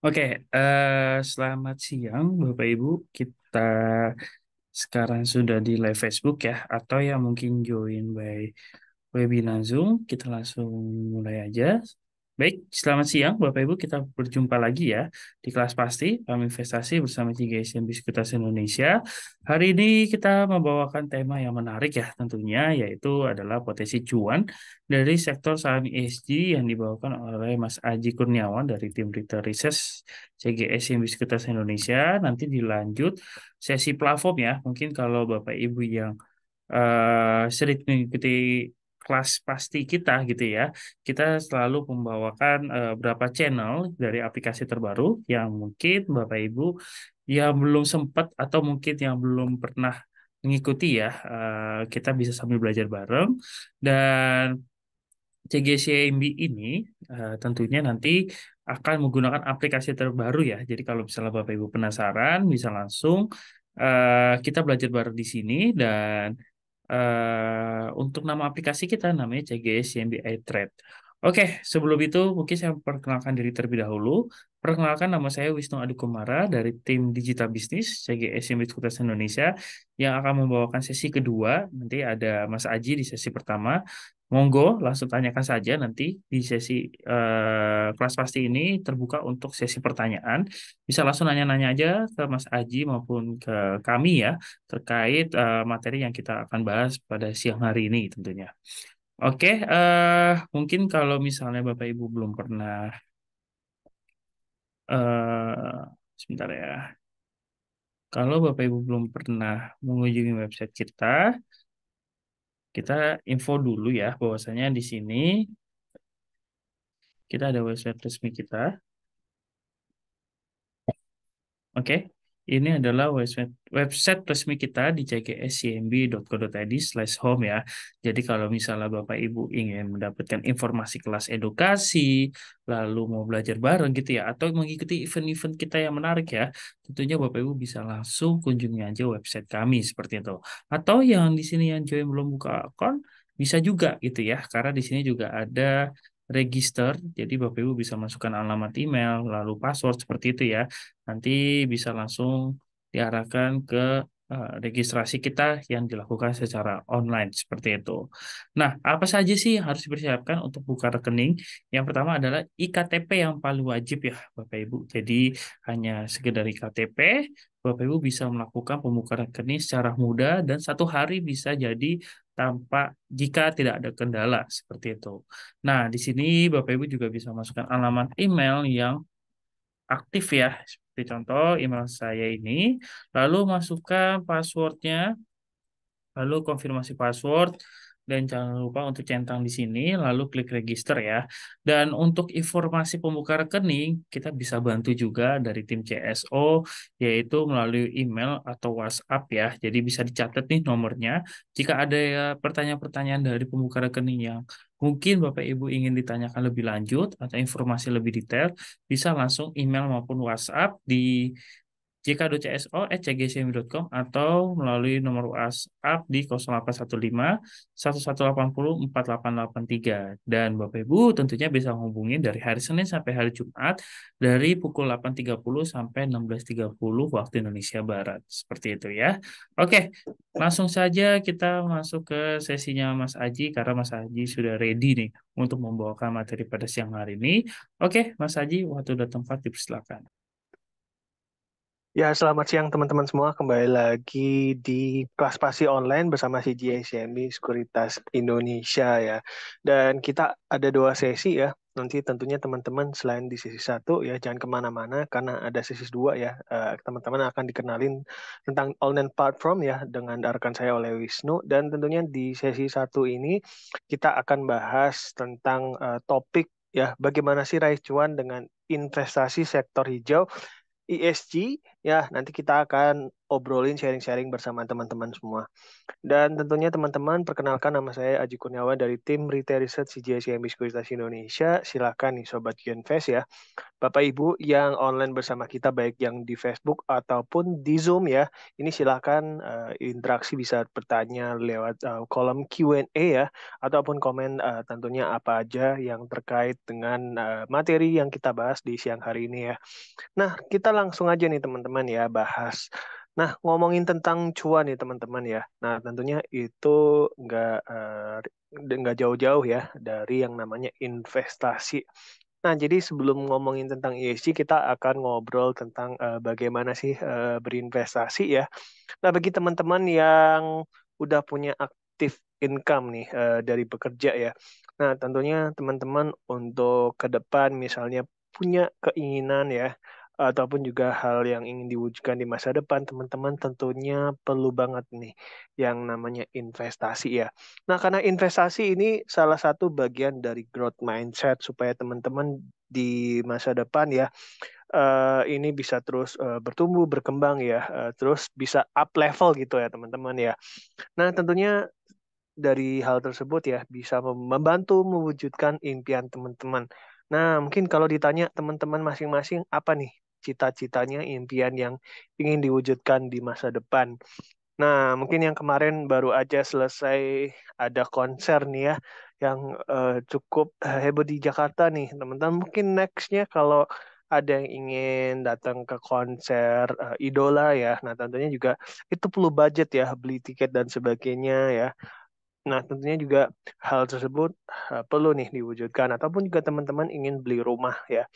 Oke, selamat siang Bapak Ibu. Kita sekarang sudah di live Facebook ya, atau yang mungkin join by webinar Zoom. Kita langsung mulai aja. Baik, selamat siang Bapak Ibu. Kita berjumpa lagi ya di kelas pasti Paham Investasi bersama 3 Sekuritas Indonesia. Hari ini kita membawakan tema yang menarik ya tentunya, yaitu adalah potensi cuan dari sektor saham ESG yang dibawakan oleh Mas Aji Kurniawan dari tim Retail Research CGS Sekuritas Indonesia. Nanti dilanjut sesi platform ya. Mungkin kalau Bapak Ibu yang sering mengikuti kelas pasti kita gitu ya, kita selalu membawakan beberapa channel dari aplikasi terbaru yang mungkin Bapak Ibu yang belum sempat atau mungkin yang belum pernah mengikuti ya, kita bisa sambil belajar bareng. Dan CGCMB ini tentunya nanti akan menggunakan aplikasi terbaru ya. Jadi kalau misalnya Bapak Ibu penasaran, bisa langsung kita belajar bareng di sini. Dan untuk nama aplikasi kita namanya CGS CMB iTrade. Oke, sebelum itu mungkin saya perkenalkan diri terlebih dahulu. Perkenalkan, nama saya Wisnu Adukumara dari tim Digital Business CGS CMB Sekuritas Indonesia yang akan membawakan sesi kedua. Nanti ada Mas Aji di sesi pertama. Monggo langsung tanyakan saja nanti di sesi kelas pasti ini terbuka untuk sesi pertanyaan. Bisa langsung nanya-nanya aja ke Mas Aji maupun ke kami ya terkait materi yang kita akan bahas pada siang hari ini tentunya. Oke, mungkin kalau misalnya Bapak Ibu belum pernah, sebentar ya, kalau Bapak Ibu belum pernah mengunjungi website kita, kita info dulu ya bahwasanya di sini kita ada website resmi kita. Oke, ini adalah website resmi kita di cgscmb.co.id/home ya. Jadi kalau misalnya Bapak Ibu ingin mendapatkan informasi kelas edukasi, lalu mau belajar bareng gitu ya, atau mengikuti event-event kita yang menarik ya, tentunya Bapak Ibu bisa langsung kunjungi aja website kami seperti itu. Atau yang di sini yang join belum buka akun, bisa juga gitu ya, karena di sini juga ada register, jadi Bapak Ibu bisa masukkan alamat email, lalu password seperti itu ya. Nanti bisa langsung diarahkan ke registrasi kita yang dilakukan secara online seperti itu. Nah, apa saja sih yang harus dipersiapkan untuk buka rekening? Yang pertama adalah IKTP yang paling wajib ya, Bapak Ibu. Jadi hanya sekedar IKTP, Bapak Ibu bisa melakukan pembukaan rekening secara mudah dan 1 hari bisa jadi tanpa jika tidak ada kendala seperti itu. Nah, di sini Bapak Ibu juga bisa masukkan alamat email yang aktif ya. Seperti contoh email saya ini, lalu masukkan passwordnya, lalu konfirmasi password, dan jangan lupa untuk centang di sini, lalu klik register ya. Dan untuk informasi pembuka rekening, kita bisa bantu juga dari tim CSO, yaitu melalui email atau WhatsApp ya. Jadi bisa dicatat nih nomornya. Jika ada ya pertanyaan-pertanyaan dari pembuka rekening yang mungkin Bapak Ibu ingin ditanyakan lebih lanjut atau informasi lebih detail, bisa langsung email maupun WhatsApp di jk.cso@cgcmi.com atau melalui nomor WhatsApp di 0815 1180 4883. Dan Bapak Ibu tentunya bisa menghubungi dari hari Senin sampai hari Jumat dari pukul 8.30 sampai 16.30 waktu Indonesia Barat. Seperti itu ya. Oke, langsung saja kita masuk ke sesinya Mas Aji karena Mas Aji sudah ready nih untuk membawakan materi pada siang hari ini. Oke, Mas Aji, waktu dan tempat dipersilakan. Ya, selamat siang teman-teman semua. Kembali lagi di kelas pasti online bersama CGSMB Sekuritas Indonesia ya. Dan kita ada 2 sesi ya. Nanti tentunya teman-teman selain di sesi 1 ya, jangan kemana-mana karena ada sesi 2 ya. Teman-teman akan dikenalin tentang online platform ya dengan rekan saya oleh Wisnu. Dan tentunya di sesi 1 ini kita akan bahas tentang topik ya, bagaimana sih raih cuan dengan investasi sektor hijau ESG ya. Nanti kita akan obrolin, sharing-sharing bersama teman-teman semua. Dan tentunya teman-teman, perkenalkan nama saya Aji Kurniawan dari tim Retail Research CGI Sekuritas Indonesia. Silakan nih Sobat Genvest ya. Bapak Ibu yang online bersama kita baik yang di Facebook ataupun di Zoom ya. Ini silakan interaksi bisa bertanya lewat kolom Q&A ya ataupun komen tentunya apa aja yang terkait dengan materi yang kita bahas di siang hari ini ya. Nah, kita langsung aja nih teman-teman ya bahas. Nah, ngomongin tentang cuan nih teman-teman ya. Nah, tentunya itu nggak jauh-jauh ya dari yang namanya investasi. Nah, jadi sebelum ngomongin tentang ESG, kita akan ngobrol tentang bagaimana sih berinvestasi ya. Nah, bagi teman-teman yang udah punya aktif income nih dari bekerja ya. Nah, tentunya teman-teman untuk ke depan misalnya punya keinginan ya ataupun juga hal yang ingin diwujudkan di masa depan, teman-teman tentunya perlu banget nih yang namanya investasi ya. Nah, karena investasi ini salah satu bagian dari growth mindset supaya teman-teman di masa depan ya ini bisa terus bertumbuh, berkembang ya, terus bisa up level gitu ya teman-teman ya. Nah tentunya dari hal tersebut ya bisa membantu mewujudkan impian teman-teman. Nah mungkin kalau ditanya teman-teman masing-masing apa nih cita-citanya, impian yang ingin diwujudkan di masa depan. Nah, mungkin yang kemarin baru aja selesai ada konser nih ya, yang cukup heboh di Jakarta nih, teman-teman. Mungkin nextnya kalau ada yang ingin datang ke konser idola ya, nah tentunya juga itu perlu budget ya, beli tiket dan sebagainya ya. Nah, tentunya juga hal tersebut perlu nih diwujudkan, ataupun juga teman-teman ingin beli rumah ya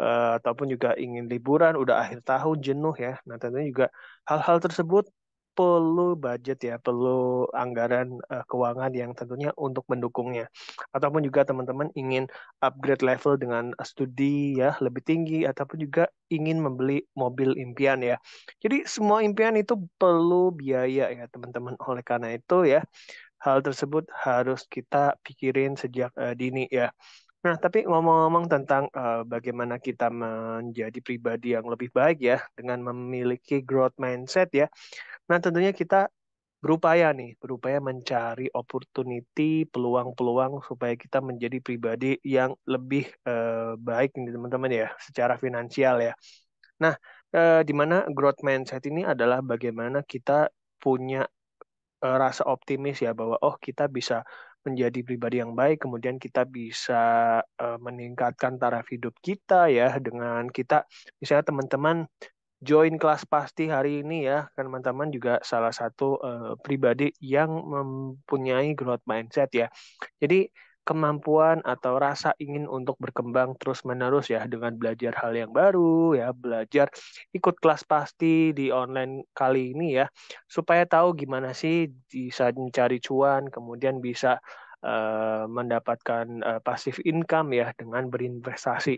ataupun juga ingin liburan, udah akhir tahun jenuh ya. Nah, tentunya juga hal-hal tersebut perlu budget ya, perlu anggaran keuangan yang tentunya untuk mendukungnya. Ataupun juga teman-teman ingin upgrade level dengan studi ya lebih tinggi, ataupun juga ingin membeli mobil impian ya. Jadi semua impian itu perlu biaya ya teman-teman. Oleh karena itu ya, hal tersebut harus kita pikirin sejak dini ya. Nah, tapi ngomong-ngomong tentang bagaimana kita menjadi pribadi yang lebih baik ya dengan memiliki growth mindset ya. Nah, tentunya kita berupaya mencari opportunity, peluang-peluang supaya kita menjadi pribadi yang lebih baik nih teman-teman ya, secara finansial ya. Nah, di mana growth mindset ini adalah bagaimana kita punya rasa optimis ya bahwa oh kita bisa menjadi pribadi yang baik, kemudian kita bisa meningkatkan taraf hidup kita ya dengan kita misalnya teman-teman join kelas pasti hari ini ya, kan teman-teman juga salah satu pribadi yang mempunyai growth mindset ya. Jadi kemampuan atau rasa ingin untuk berkembang terus-menerus ya dengan belajar hal yang baru ya, belajar ikut kelas pasti di online kali ini ya, supaya tahu gimana sih bisa mencari cuan, kemudian bisa mendapatkan passive income ya dengan berinvestasi.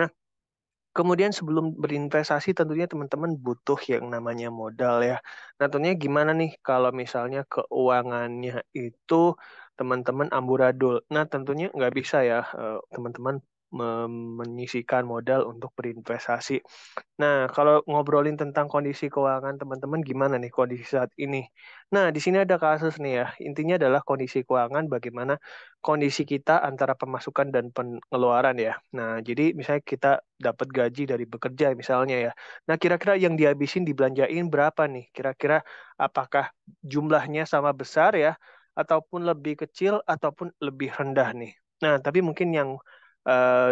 Nah, kemudian sebelum berinvestasi tentunya teman-teman butuh yang namanya modal ya. Nah tentunya gimana nih kalau misalnya keuangannya itu teman-teman amburadul. Nah tentunya nggak bisa ya teman-teman menyisihkan modal untuk berinvestasi. Nah, kalau ngobrolin tentang kondisi keuangan teman-teman gimana nih kondisi saat ini? Nah, di sini ada kasus nih ya. Intinya adalah kondisi keuangan bagaimana kondisi kita antara pemasukan dan pengeluaran ya. Nah, jadi misalnya kita dapat gaji dari bekerja misalnya ya. Nah, kira-kira yang dihabisin dibelanjain berapa nih? Kira-kira apakah jumlahnya sama besar ya ataupun lebih kecil ataupun lebih rendah nih? Nah, tapi mungkin yang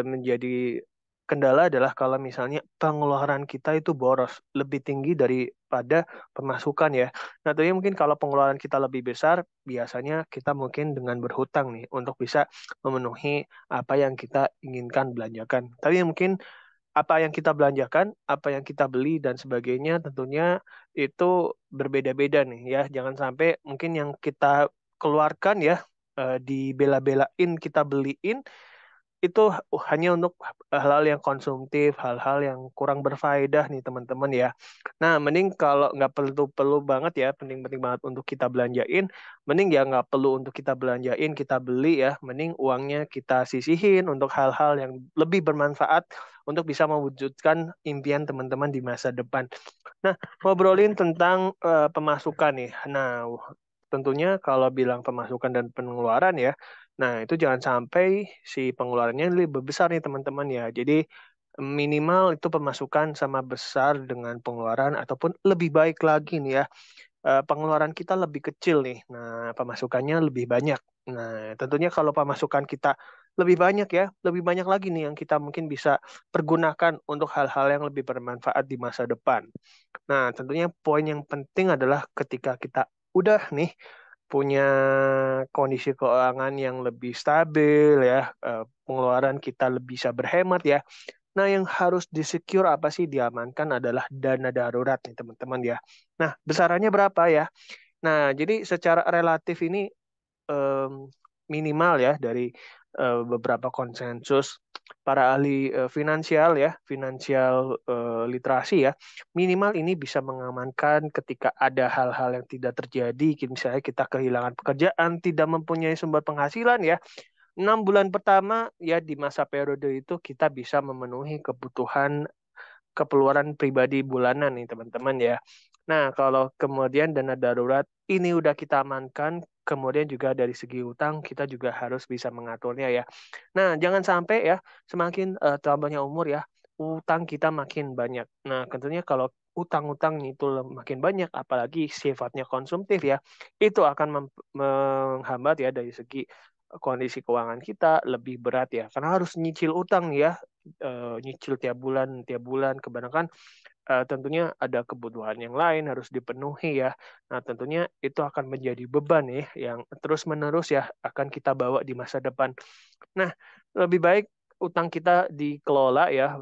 menjadi kendala adalah kalau misalnya pengeluaran kita itu boros, lebih tinggi daripada pemasukan ya. Nah, tapi mungkin kalau pengeluaran kita lebih besar, biasanya kita mungkin dengan berhutang nih untuk bisa memenuhi apa yang kita inginkan belanjakan. Tapi mungkin apa yang kita belanjakan, apa yang kita beli dan sebagainya tentunya itu berbeda-beda nih ya. Jangan sampai mungkin yang kita keluarkan ya dibela-belain kita beliin itu hanya untuk hal-hal yang konsumtif, hal-hal yang kurang berfaedah nih teman-teman ya. Nah, mending kalau nggak perlu-perlu banget ya, penting-penting banget untuk kita belanjain, mending ya nggak perlu untuk kita belanjain, kita beli ya, mending uangnya kita sisihin untuk hal-hal yang lebih bermanfaat untuk bisa mewujudkan impian teman-teman di masa depan. Nah, ngobrolin tentang pemasukan nih. Nah, tentunya kalau bilang pemasukan dan pengeluaran ya, nah itu jangan sampai si pengeluarannya lebih besar nih teman-teman ya. Jadi minimal itu pemasukan sama besar dengan pengeluaran ataupun lebih baik lagi nih ya, pengeluaran kita lebih kecil nih. Nah, pemasukannya lebih banyak. Nah, tentunya kalau pemasukan kita lebih banyak ya, lebih banyak lagi nih yang kita mungkin bisa pergunakan untuk hal-hal yang lebih bermanfaat di masa depan. Nah, tentunya poin yang penting adalah ketika kita udah nih punya kondisi keuangan yang lebih stabil ya, pengeluaran kita lebih bisa berhemat ya. Nah, yang harus disecure apa sih diamankan adalah dana darurat nih teman-teman ya. Nah, besarannya berapa ya? Nah, jadi secara relatif ini em, minimal ya dari beberapa konsensus para ahli finansial ya, finansial literasi ya, minimal ini bisa mengamankan ketika ada hal-hal yang tidak terjadi, misalnya kita kehilangan pekerjaan, tidak mempunyai sumber penghasilan ya. 6 bulan pertama ya di masa periode itu kita bisa memenuhi kebutuhan keperluan pribadi bulanan nih teman-teman ya. Nah, kalau kemudian dana darurat ini udah kita amankan, kemudian juga dari segi utang kita juga harus bisa mengaturnya ya. Nah, jangan sampai ya semakin tambahnya umur ya, utang kita makin banyak. Nah, tentunya kalau utang-utang itu makin banyak, apalagi sifatnya konsumtif ya, itu akan menghambat ya dari segi kondisi keuangan kita lebih berat ya, karena harus nyicil utang nih ya, nyicil tiap bulan kebanyakan tentunya ada kebutuhan yang lain harus dipenuhi ya. Nah, tentunya itu akan menjadi beban ya yang terus-menerus ya akan kita bawa di masa depan. Nah, lebih baik utang kita dikelola ya,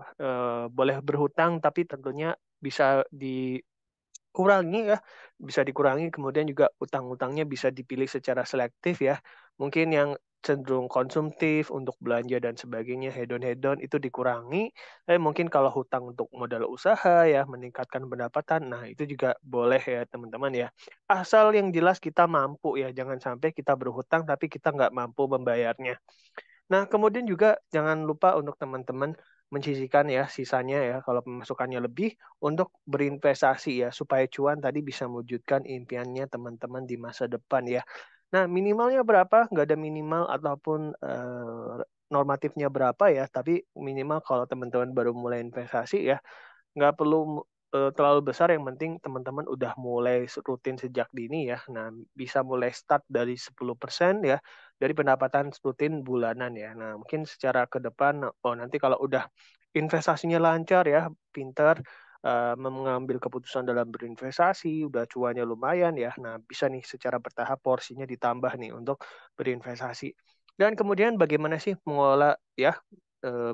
boleh berhutang tapi tentunya bisa dikurangi ya, bisa dikurangi, kemudian juga utang-utangnya bisa dipilih secara selektif ya. Mungkin yang cenderung konsumtif untuk belanja dan sebagainya, hedon-hedon itu dikurangi. Mungkin kalau hutang untuk modal usaha ya, meningkatkan pendapatan, nah itu juga boleh ya teman-teman ya. Asal yang jelas kita mampu ya, jangan sampai kita berhutang tapi kita nggak mampu membayarnya. Nah, kemudian juga jangan lupa untuk teman-teman menyisihkan ya sisanya ya kalau pemasukannya lebih untuk berinvestasi ya supaya cuan tadi bisa mewujudkan impiannya teman-teman di masa depan ya. Nah, minimalnya berapa? Nggak ada minimal ataupun normatifnya berapa ya, tapi minimal kalau teman-teman baru mulai investasi ya, nggak perlu terlalu besar, yang penting teman-teman udah mulai rutin sejak dini ya. Nah, bisa mulai start dari 10% ya dari pendapatan rutin bulanan ya. Nah, mungkin secara ke depan, oh nanti kalau udah investasinya lancar ya, pintar mengambil keputusan dalam berinvestasi, udah cuannya lumayan ya. Nah, bisa nih secara bertahap porsinya ditambah nih untuk berinvestasi. Dan kemudian bagaimana sih mengelola ya, eh,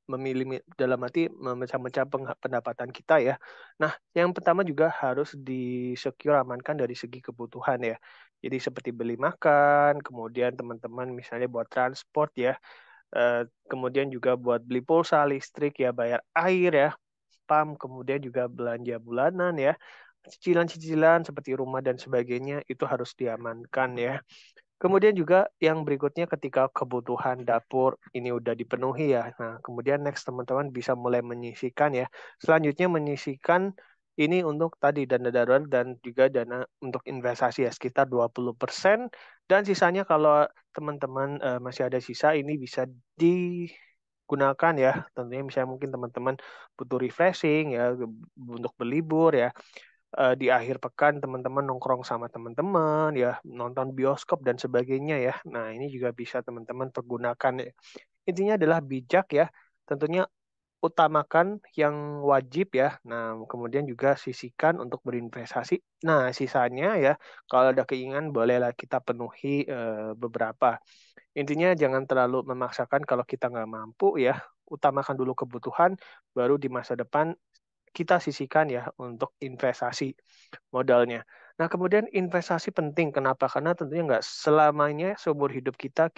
memilih dalam arti memecah-mecah pendapatan kita ya. Nah, yang pertama juga harus di-secure, amankan dari segi kebutuhan ya. Jadi seperti beli makan, kemudian teman-teman misalnya buat transport ya, kemudian juga buat beli pulsa listrik ya, bayar air ya, spam, kemudian juga belanja bulanan ya, cicilan-cicilan seperti rumah dan sebagainya itu harus diamankan ya. Kemudian juga yang berikutnya ketika kebutuhan dapur ini udah dipenuhi ya. Nah, kemudian next teman-teman bisa mulai menyisihkan ya. Selanjutnya menyisihkan ini untuk tadi dana darurat dan juga dana untuk investasi ya sekitar 20%, dan sisanya kalau teman-teman masih ada sisa ini bisa digunakan ya. Tentunya misalnya mungkin teman-teman butuh refreshing ya untuk berlibur ya, di akhir pekan teman-teman nongkrong sama teman-teman ya, nonton bioskop dan sebagainya ya. Nah, ini juga bisa teman-teman pergunakan ya. Intinya adalah bijak ya. Tentunya utamakan yang wajib ya. Nah, kemudian juga sisihkan untuk berinvestasi. Nah, sisanya ya kalau ada keinginan bolehlah kita penuhi beberapa. Intinya jangan terlalu memaksakan kalau kita nggak mampu ya. Utamakan dulu kebutuhan, baru di masa depan kita sisihkan ya untuk investasi modalnya. Nah, kemudian investasi penting. Kenapa? Karena tentunya nggak selamanya seumur hidup kita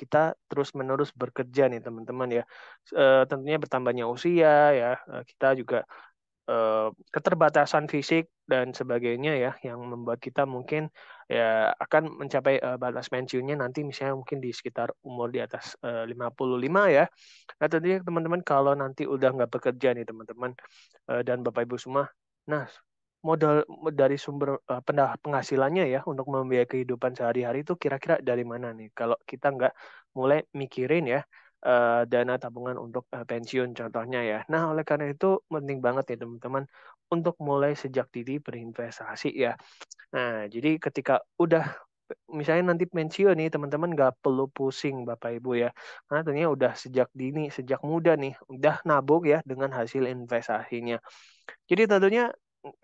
terus-menerus bekerja nih, teman-teman ya. Tentunya bertambahnya usia ya, kita juga keterbatasan fisik dan sebagainya ya, yang membuat kita mungkin ya akan mencapai batas pensiunnya nanti misalnya mungkin di sekitar umur di atas 55 ya. Nah, tentunya teman-teman kalau nanti udah nggak bekerja nih teman-teman, dan Bapak Ibu semua, nah modal dari sumber penghasilannya ya untuk membiayai kehidupan sehari-hari itu kira-kira dari mana nih? Kalau kita nggak mulai mikirin ya dana tabungan untuk pensiun contohnya ya. Nah, oleh karena itu penting banget ya teman-teman untuk mulai sejak dini berinvestasi ya. Nah, jadi ketika udah misalnya nanti pensiun nih teman-teman nggak perlu pusing Bapak Ibu ya. Karena tentunya udah sejak dini, sejak muda nih, udah nabung ya dengan hasil investasinya. Jadi tentunya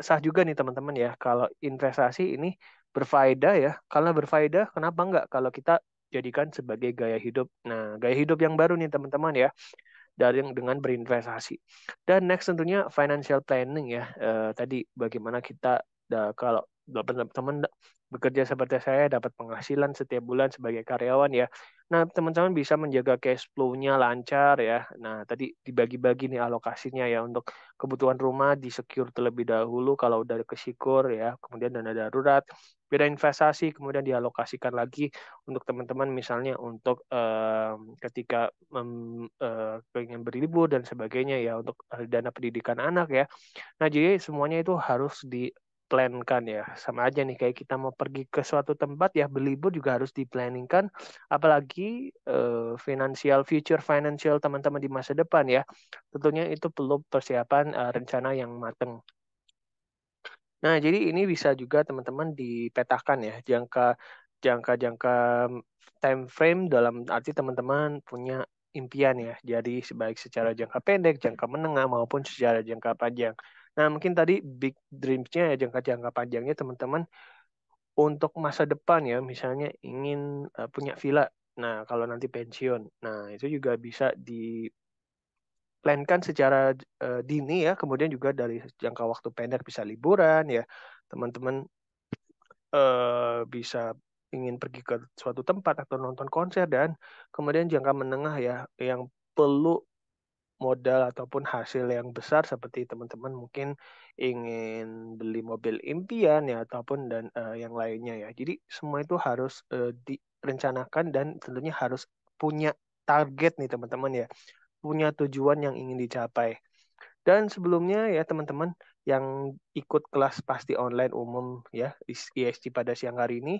sah juga nih teman-teman ya kalau investasi ini berfaedah ya. Karena berfaedah, kenapa enggak kalau kita jadikan sebagai gaya hidup. Nah, gaya hidup yang baru nih teman-teman ya dari dengan berinvestasi. Dan next tentunya financial planning ya. Tadi bagaimana kita kalau teman-teman bekerja seperti saya dapat penghasilan setiap bulan sebagai karyawan ya. Nah, teman-teman bisa menjaga cash flow-nya lancar ya. Nah, tadi dibagi-bagi nih alokasinya ya untuk kebutuhan rumah di secure terlebih dahulu kalau udah kesyukur ya. Kemudian dana darurat, beda investasi kemudian dialokasikan lagi untuk teman-teman misalnya untuk ketika pengen berlibur dan sebagainya ya untuk dana pendidikan anak ya. Nah, jadi semuanya itu harus di-plankan ya. Sama aja nih kayak kita mau pergi ke suatu tempat ya berlibur juga harus di-planningkan apalagi future financial teman-teman di masa depan ya. Tentunya itu perlu persiapan rencana yang matang. Nah, jadi ini bisa juga teman-teman dipetakan ya jangka-jangka time frame dalam arti teman-teman punya impian ya. Jadi baik secara jangka pendek, jangka menengah maupun secara jangka panjang. Nah, mungkin tadi big dreams-nya ya jangka-jangka panjangnya teman-teman untuk masa depan ya, misalnya ingin punya villa. Nah, kalau nanti pensiun. Nah, itu juga bisa plankan secara dini ya, kemudian juga dari jangka waktu pendek bisa liburan ya, teman-teman bisa ingin pergi ke suatu tempat atau nonton konser dan kemudian jangka menengah ya yang perlu modal ataupun hasil yang besar seperti teman-teman mungkin ingin beli mobil impian ya ataupun dan yang lainnya ya. Jadi semua itu harus direncanakan dan tentunya harus punya target nih teman-teman ya, punya tujuan yang ingin dicapai. Dan sebelumnya ya teman-teman yang ikut kelas pasti online umum ya ISG pada siang hari ini,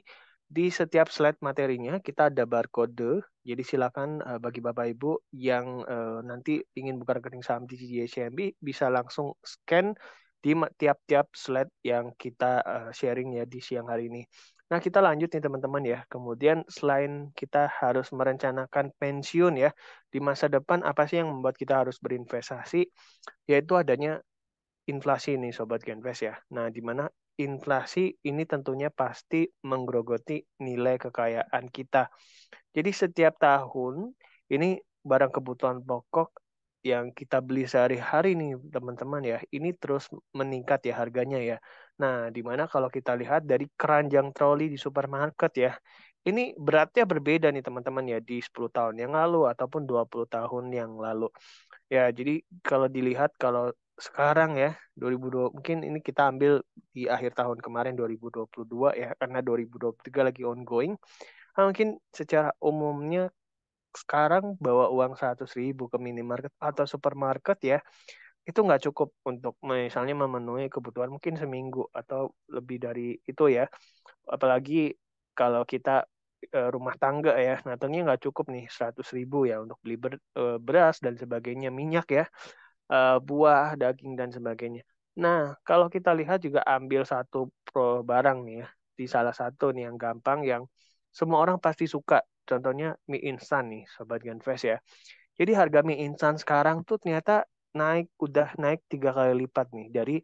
di setiap slide materinya kita ada barcode. Jadi silakan bagi Bapak Ibu yang nanti ingin buka rekening saham di CGSCMB bisa langsung scan di tiap-tiap slide yang kita sharing ya di siang hari ini. Nah, kita lanjut nih teman-teman ya. Kemudian selain kita harus merencanakan pensiun ya, di masa depan apa sih yang membuat kita harus berinvestasi? Yaitu adanya inflasi nih Sobat Genvest ya. Nah, di mana inflasi ini tentunya pasti menggerogoti nilai kekayaan kita. Jadi setiap tahun ini barang kebutuhan pokok yang kita beli sehari-hari nih teman-teman ya, ini terus meningkat ya harganya ya. Nah, di mana kalau kita lihat dari keranjang troli di supermarket ya, ini beratnya berbeda nih teman-teman ya di 10 tahun yang lalu ataupun 20 tahun yang lalu. Ya, jadi kalau dilihat kalau sekarang ya 2020 mungkin ini kita ambil di akhir tahun kemarin 2022 ya karena 2023 lagi ongoing. Nah, mungkin secara umumnya sekarang bawa uang 100.000 ke minimarket atau supermarket ya itu nggak cukup untuk misalnya memenuhi kebutuhan mungkin seminggu atau lebih dari itu ya. Apalagi kalau kita rumah tangga ya, nah tentunya nggak cukup nih 100.000 ya untuk beli beras dan sebagainya, minyak ya, buah, daging dan sebagainya. Nah, kalau kita lihat juga ambil satu pro barang nih ya, di salah satu nih yang gampang yang semua orang pasti suka. Contohnya mie instan nih, Sobat Genfest ya. Jadi harga mie instan sekarang tuh ternyata udah naik 3 kali lipat nih dari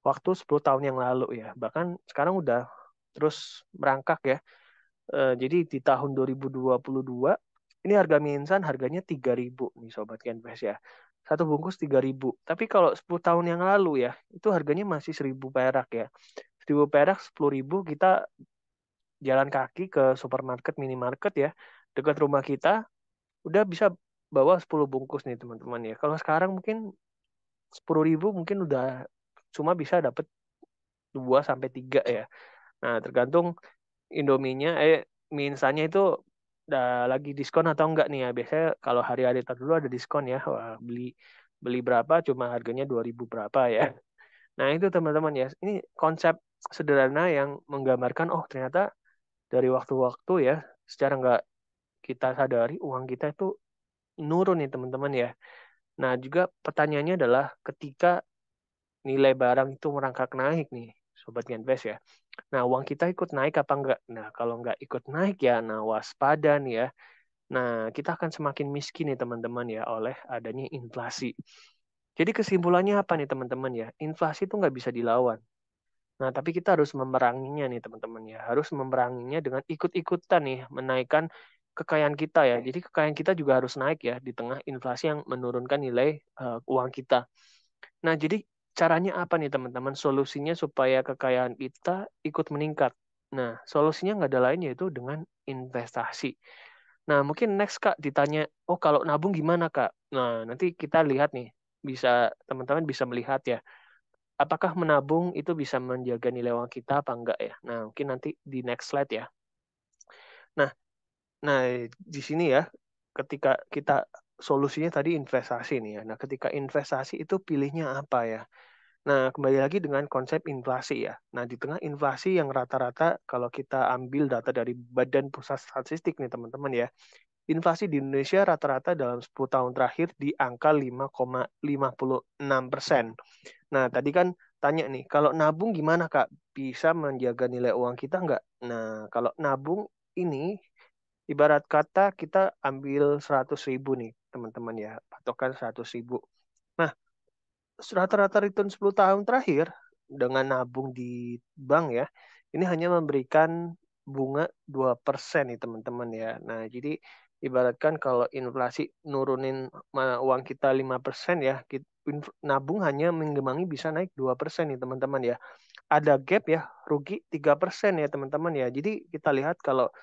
waktu 10 tahun yang lalu ya. Bahkan sekarang udah terus merangkak ya. Jadi di tahun 2022 ini harga mie instan harganya 3.000 nih Sobat Genfest ya. Satu bungkus 3.000. Tapi kalau 10 tahun yang lalu ya, itu harganya masih 1.000 perak ya. 1.000 perak, 10.000 kita jalan kaki ke supermarket, minimarket ya, dekat rumah kita, udah bisa bawa 10 bungkus nih teman-teman ya. Kalau sekarang mungkin 10.000 mungkin udah cuma bisa dapat 2 sampai 3 ya. Nah, tergantung Indominya, mie instannya itu udah lagi diskon atau enggak nih ya. Biasanya kalau hari-hari tertentu ada diskon ya. Wah, beli beli berapa cuma harganya 2.000 berapa ya. Nah, itu teman-teman ya. Ini konsep sederhana yang menggambarkan oh ternyata dari waktu-waktu ya secara nggak kita sadari uang kita itu nurun nih teman-teman ya. Nah, juga pertanyaannya adalah ketika nilai barang itu merangkak naik nih, Sobat Genvest ya. Nah, uang kita ikut naik apa enggak? Nah, kalau enggak ikut naik ya, nah waspada nih ya. Nah, kita akan semakin miskin nih teman-teman ya oleh adanya inflasi. Jadi kesimpulannya apa nih teman-teman ya? Inflasi itu nggak bisa dilawan. Nah, tapi kita harus memeranginya nih teman-teman ya. Harus memeranginya dengan ikut-ikutan nih menaikkan kekayaan kita ya. Jadi kekayaan kita juga harus naik ya di tengah inflasi yang menurunkan nilai uang kita. Nah, jadi caranya apa nih teman-teman? Solusinya supaya kekayaan kita ikut meningkat. Nah, solusinya nggak ada lain yaitu dengan investasi. Nah, mungkin next Kak ditanya, oh kalau nabung gimana Kak? Nah, nanti kita lihat nih, bisa teman-teman bisa melihat ya, apakah menabung itu bisa menjaga nilai uang kita apa enggak ya? Nah, mungkin nanti di next slide ya. Nah, nah di sini ya, ketika kita solusinya tadi investasi nih ya. Nah, ketika investasi itu pilihnya apa ya? Nah, kembali lagi dengan konsep inflasi ya. Nah, di tengah inflasi yang rata-rata kalau kita ambil data dari Badan Pusat Statistik nih teman-teman ya, inflasi di Indonesia rata-rata dalam 10 tahun terakhir di angka 5,56%. Nah, tadi kan tanya nih, kalau nabung gimana Kak? Bisa menjaga nilai uang kita nggak? Nah, kalau nabung ini ibarat kata kita ambil 100.000 nih teman-teman ya, patokan 100.000. Nah, rata-rata return 10 tahun terakhir dengan nabung di bank ya, ini hanya memberikan bunga 2% nih teman-teman ya. Nah, jadi ibaratkan kalau inflasi nurunin uang kita 5% ya, nabung hanya mengimbangi bisa naik 2% nih teman-teman ya. Ada gap ya, rugi 3% ya teman-teman ya. Jadi kita lihat kalau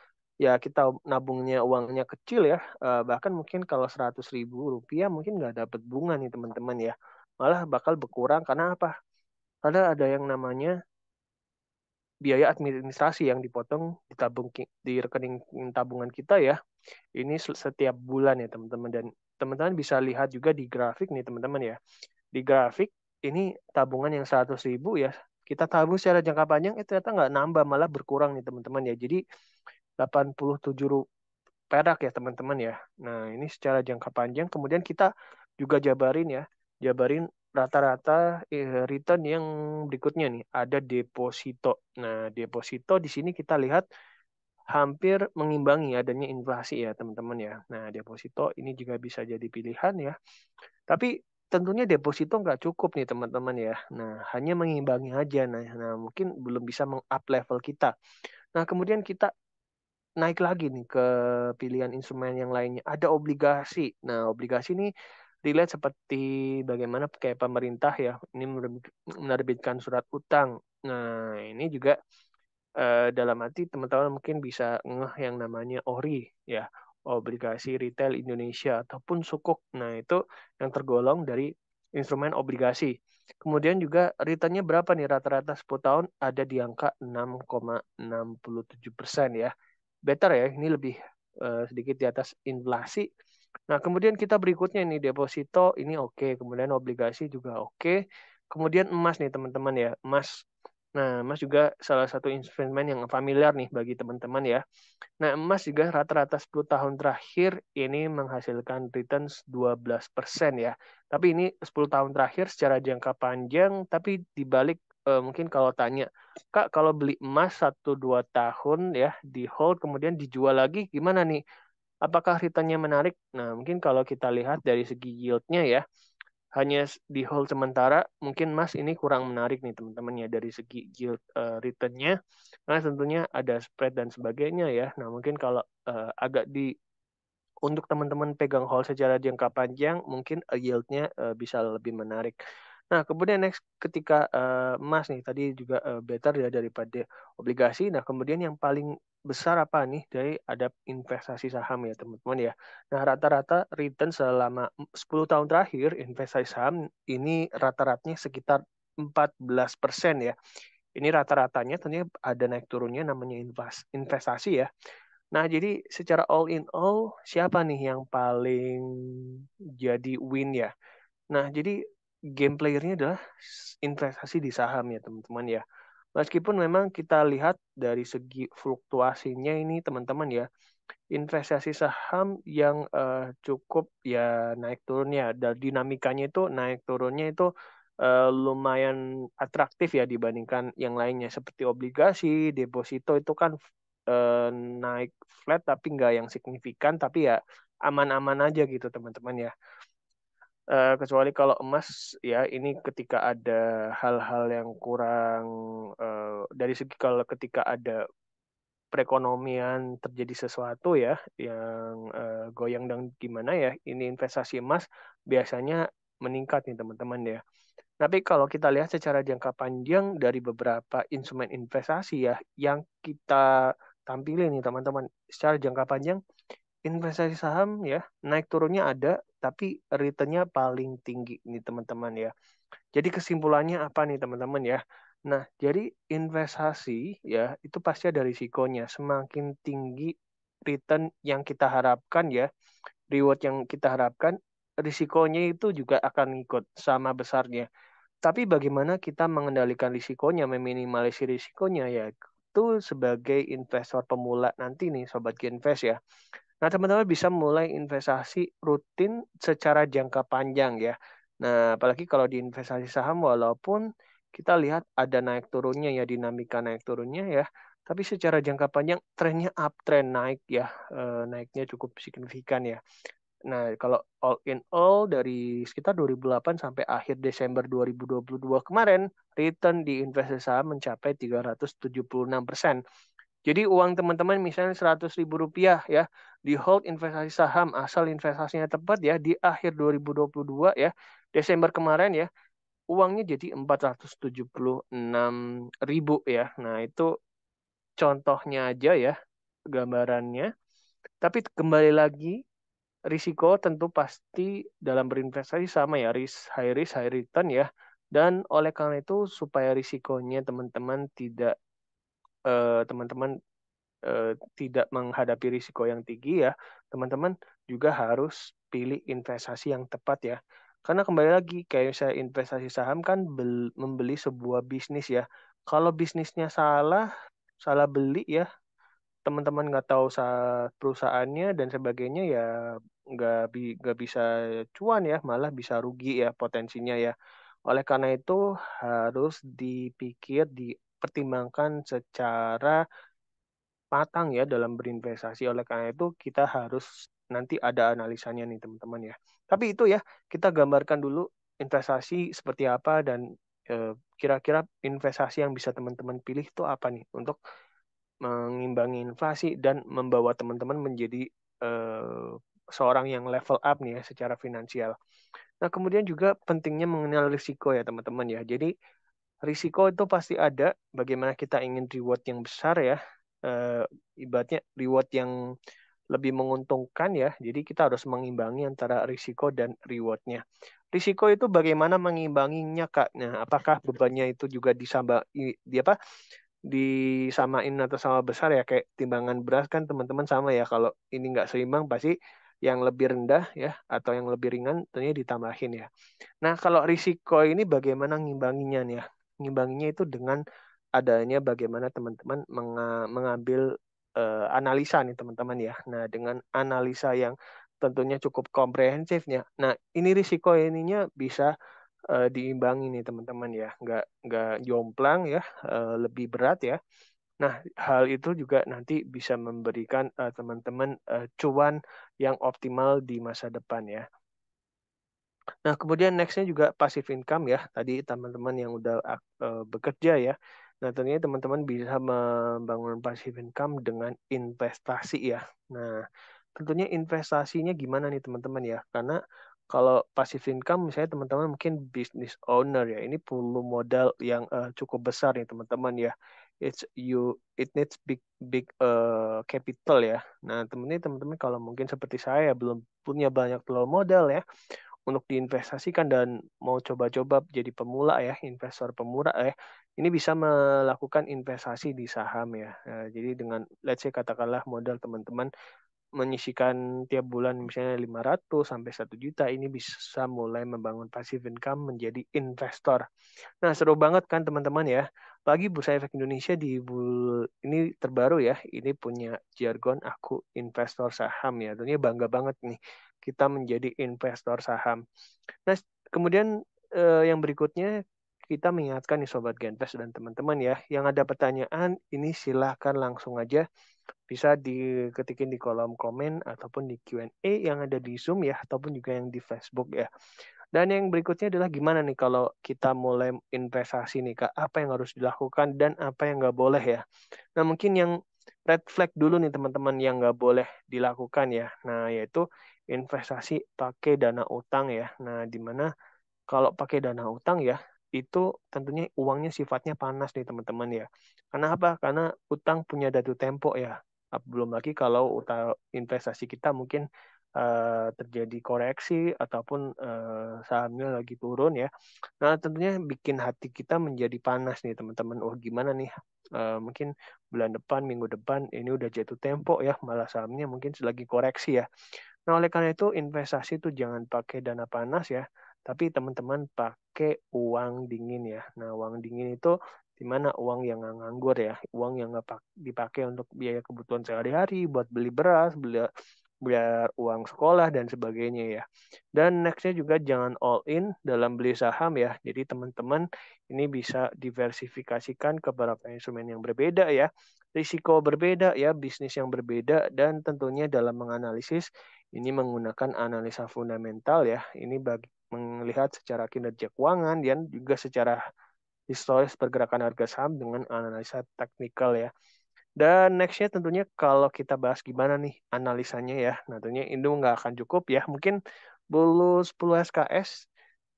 ya kita nabungnya uangnya kecil ya, bahkan mungkin kalau 100.000 rupiah mungkin nggak dapat bunga nih teman-teman ya, malah bakal berkurang karena apa? Karena ada yang namanya biaya administrasi yang dipotong di rekening tabungan kita ya. Ini setiap bulan ya teman-teman, dan teman-teman bisa lihat juga di grafik nih teman-teman ya. Di grafik ini tabungan yang 100.000 ya, kita tabung secara jangka panjang itu ternyata nggak nambah, malah berkurang nih teman-teman ya. Jadi 87 perak ya teman-teman ya. Nah, ini secara jangka panjang. Kemudian kita juga jabarin ya. Jabarin rata-rata return yang berikutnya nih. Ada deposito. Nah, deposito di sini kita lihat hampir mengimbangi adanya inflasi ya teman-teman ya. Nah, deposito ini juga bisa jadi pilihan ya. Tapi tentunya deposito nggak cukup nih teman-teman ya. Nah, hanya mengimbangi aja. Nah, mungkin belum bisa meng-up level kita. Nah, kemudian kita naik lagi nih ke pilihan instrumen yang lainnya. Ada obligasi. Nah, obligasi ini relate seperti bagaimana kayak pemerintah ya, ini menerbitkan surat utang. Nah, ini juga dalam arti teman-teman mungkin bisa ngeh yang namanya ORI ya, obligasi retail Indonesia ataupun sukuk. Nah, itu yang tergolong dari instrumen obligasi. Kemudian juga returnnya berapa nih rata-rata 10 tahun ada di angka 6,67% ya. Better ya, ini lebih sedikit di atas inflasi. Nah, kemudian kita berikutnya ini deposito, ini oke. Kemudian obligasi juga oke. Kemudian emas nih teman-teman ya, emas. Nah, emas juga salah satu instrumen yang familiar nih bagi teman-teman ya. Nah, emas juga rata-rata 10 tahun terakhir ini menghasilkan returns 12% ya. Tapi ini 10 tahun terakhir secara jangka panjang, tapi dibalik mungkin kalau tanya, Kak, kalau beli emas 1-2 tahun ya, di hold kemudian dijual lagi, gimana nih? Apakah returnnya menarik? Nah, mungkin kalau kita lihat dari segi yieldnya ya, hanya di hold sementara, mungkin emas ini kurang menarik nih teman-teman ya dari segi yield returnnya, karena tentunya ada spread dan sebagainya ya. Nah, mungkin kalau agak di untuk teman-teman pegang hold secara jangka panjang, mungkin yieldnya bisa lebih menarik. Nah, kemudian next ketika emas nih tadi juga better ya daripada obligasi. Nah, kemudian yang paling besar apa nih dari ada investasi saham ya teman-teman ya. Nah, rata-rata return selama 10 tahun terakhir investasi saham ini rata-ratanya sekitar 14% ya. Ini rata-ratanya tentunya ada naik turunnya namanya investasi ya. Nah, jadi secara all in all siapa nih yang paling jadi win ya? Nah, jadi game playernya adalah investasi di saham ya teman-teman ya. Meskipun memang kita lihat dari segi fluktuasinya ini teman-teman ya, investasi saham yang cukup ya naik turunnya dan dinamikanya itu naik turunnya itu lumayan atraktif ya dibandingkan yang lainnya seperti obligasi, deposito itu kan naik flat tapi nggak yang signifikan tapi ya aman-aman aja gitu teman-teman ya. Kecuali kalau emas ya ini ketika ada hal-hal yang kurang dari segi kalau ketika ada perekonomian terjadi sesuatu ya yang goyang dan gimana ya ini investasi emas biasanya meningkat nih teman-teman ya. Tapi kalau kita lihat secara jangka panjang dari beberapa instrumen investasi ya yang kita tampilin nih teman-teman secara jangka panjang investasi saham ya naik turunnya ada tapi returnnya paling tinggi nih teman-teman ya. Jadi kesimpulannya apa nih teman-teman ya? Nah, jadi investasi ya itu pasti ada risikonya. Semakin tinggi return yang kita harapkan ya, reward yang kita harapkan, risikonya itu juga akan ikut sama besarnya. Tapi bagaimana kita mengendalikan risikonya, meminimalisir risikonya ya itu sebagai investor pemula nanti nih Sobat Ginvest ya. Nah, teman-teman bisa mulai investasi rutin secara jangka panjang ya. Nah, apalagi kalau di investasi saham walaupun kita lihat ada naik turunnya ya, dinamika naik turunnya ya, tapi secara jangka panjang trennya uptrend naik ya, naiknya cukup signifikan ya. Nah, kalau all in all dari sekitar 2008 sampai akhir Desember 2022 kemarin, return di investasi saham mencapai 376%. Jadi uang teman-teman misalnya 100.000 rupiah ya di hold investasi saham asal investasinya tepat ya di akhir 2022 ya Desember kemarin ya uangnya jadi 476.000 ya. Nah itu contohnya aja ya gambarannya. Tapi kembali lagi risiko tentu pasti dalam berinvestasi sama ya risk high return ya. Dan oleh karena itu supaya risikonya teman-teman teman-teman tidak menghadapi risiko yang tinggi ya, teman-teman juga harus pilih investasi yang tepat ya. Karena kembali lagi, kayak saya investasi saham kan membeli sebuah bisnis ya. Kalau bisnisnya salah, salah beli ya, teman-teman nggak tahu perusahaannya dan sebagainya ya nggak bisa cuan ya, malah bisa rugi ya potensinya ya. Oleh karena itu harus dipikir, dipertimbangkan secara matang ya dalam berinvestasi. Oleh karena itu kita harus nanti ada analisanya nih teman-teman ya. Tapi itu ya kita gambarkan dulu investasi seperti apa dan kira-kira investasi yang bisa teman-teman pilih itu apa nih untuk mengimbangi inflasi dan membawa teman-teman menjadi eh, seorang yang level up nih ya secara finansial. Nah, kemudian juga pentingnya mengenal risiko ya teman-teman ya. Jadi risiko itu pasti ada. Bagaimana kita ingin reward yang besar ya. Eh, Ibaratnya reward yang lebih menguntungkan ya. Jadi kita harus mengimbangi antara risiko dan rewardnya. Risiko itu bagaimana mengimbanginya Kak? Nah, apakah bebannya itu juga di apa? Disamain atau sama besar ya kayak timbangan beras kan teman-teman sama ya kalau ini nggak seimbang pasti yang lebih rendah ya atau yang lebih ringan tentunya ditambahin ya. Nah, kalau risiko ini bagaimana ngimbanginya nih ya? Ngimbanginya itu dengan adanya bagaimana teman-teman mengambil analisa nih teman-teman ya. Nah, dengan analisa yang tentunya cukup komprehensifnya. Nah, ini risiko ininya bisa diimbangi nih teman-teman ya. Nggak jomplang ya, lebih berat ya. Nah, hal itu juga nanti bisa memberikan teman-teman cuan yang optimal di masa depan ya. Nah, kemudian nextnya juga passive income ya. Tadi teman-teman yang udah bekerja ya. Nah, tentunya teman-teman bisa membangun passive income dengan investasi ya. Nah, tentunya investasinya gimana nih teman-teman ya? Karena Kalau passive income misalnya teman-teman mungkin business owner ya, ini perlu modal yang cukup besar nih teman-teman ya. It needs big capital ya. Nah, teman-teman kalau mungkin seperti saya belum punya banyak telur modal ya untuk diinvestasikan dan mau coba-coba jadi pemula ya, investor pemula ya, ini bisa melakukan investasi di saham ya. Jadi dengan let's say katakanlah modal teman-teman menyisihkan tiap bulan misalnya 500 sampai 1 juta, ini bisa mulai membangun passive income menjadi investor. Nah, seru banget kan teman-teman ya. Pagi Bursa Efek Indonesia ini terbaru ya. Ini punya jargon aku investor saham ya. Tentunya bangga banget nih kita menjadi investor saham. Nah, kemudian yang berikutnya kita mengingatkan nih Sobat Genpes dan teman-teman ya, yang ada pertanyaan ini silahkan langsung aja bisa diketikin di kolom komen ataupun di Q&A yang ada di Zoom ya, ataupun juga yang di Facebook ya. Dan yang berikutnya adalah gimana nih kalau kita mulai investasi nih Kak, apa yang harus dilakukan dan apa yang nggak boleh ya. Nah mungkin yang red flag dulu nih teman-teman yang nggak boleh dilakukan ya. Nah yaitu investasi pakai dana utang ya. Nah di mana kalau pakai dana utang ya, itu tentunya uangnya sifatnya panas nih teman-teman ya. Karena apa? Karena utang punya datu tempo ya. Belum lagi kalau utang investasi kita mungkin terjadi koreksi ataupun sahamnya lagi turun ya. Nah, tentunya bikin hati kita menjadi panas nih teman-teman. Oh, gimana nih? Mungkin bulan depan, minggu depan ini udah jatuh tempo ya, malah sahamnya mungkin lagi koreksi ya. Nah, oleh karena itu investasi itu jangan pakai dana panas ya, tapi teman-teman pakai uang dingin ya. Nah, uang dingin itu di mana uang yang nggak nganggur ya, uang yang nggak dipakai untuk biaya kebutuhan sehari-hari, buat beli beras, bayar uang sekolah dan sebagainya ya. Dan nextnya juga jangan all in dalam beli saham ya. Jadi teman-teman ini bisa diversifikasikan ke beberapa instrumen yang berbeda ya, risiko berbeda ya, bisnis yang berbeda dan tentunya dalam menganalisis ini menggunakan analisa fundamental ya. Ini bagi melihat secara kinerja keuangan dan juga secara historis pergerakan harga saham dengan analisa teknikal ya. Dan nextnya tentunya kalau kita bahas gimana nih analisanya ya. Nah tentunya ini nggak akan cukup ya. Mungkin dulu 10 SKS.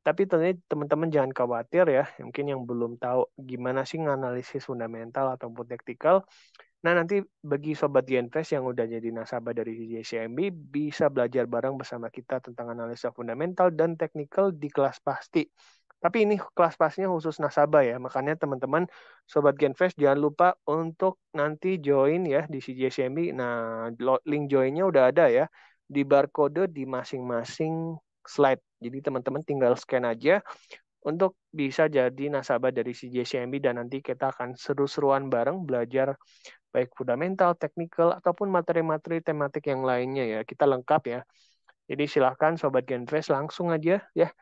Tapi tentunya teman-teman jangan khawatir ya. Mungkin yang belum tahu gimana sih menganalisis fundamental ataupun teknikal. Nah, nanti bagi Sobat Genvest yang udah jadi nasabah dari JCMB, bisa belajar bareng bersama kita tentang analisa fundamental dan teknikal di kelas pasti. Tapi ini kelas pastinya khusus nasabah ya, makanya teman-teman Sobat Genvest jangan lupa untuk nanti join ya di CJCMB. Nah, link joinnya udah ada ya di barcode di masing-masing slide. Jadi teman-teman tinggal scan aja untuk bisa jadi nasabah dari CJCMB dan nanti kita akan seru-seruan bareng belajar baik fundamental, teknikal, ataupun materi-materi tematik yang lainnya ya. Kita lengkap ya. Jadi silahkan Sobat Genvest langsung aja ya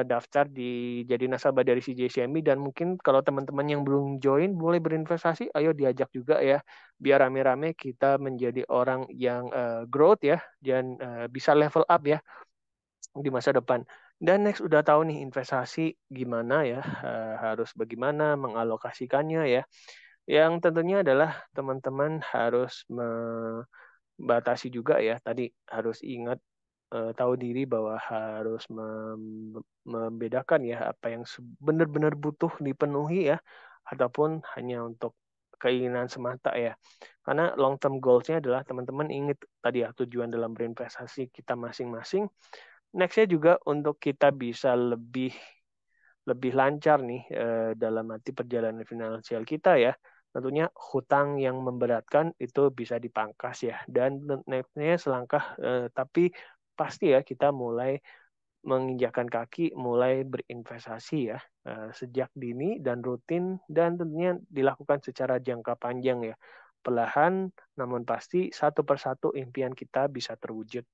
daftar di jadi nasabah dari CJCMI dan mungkin kalau teman-teman yang belum join boleh berinvestasi, ayo diajak juga ya. Biar rame-rame kita menjadi orang yang growth ya dan bisa level up ya di masa depan. Dan next udah tahu nih investasi gimana ya, harus bagaimana mengalokasikannya ya. Yang tentunya adalah teman-teman harus membatasi juga ya. Tadi harus ingat tahu diri bahwa harus membedakan ya apa yang benar-benar butuh dipenuhi ya ataupun hanya untuk keinginan semata ya. Karena long term goals-nya adalah teman-teman ingat tadi ya tujuan dalam berinvestasi kita masing-masing. Next-nya juga untuk kita bisa lebih lebih lancar nih dalam arti perjalanan finansial kita ya. Tentunya hutang yang memberatkan itu bisa dipangkas ya. Dan next-nya selangkah tapi pasti ya kita mulai menginjakkan kaki, mulai berinvestasi ya sejak dini dan rutin dan tentunya dilakukan secara jangka panjang ya. Perlahan namun pasti satu persatu impian kita bisa terwujud.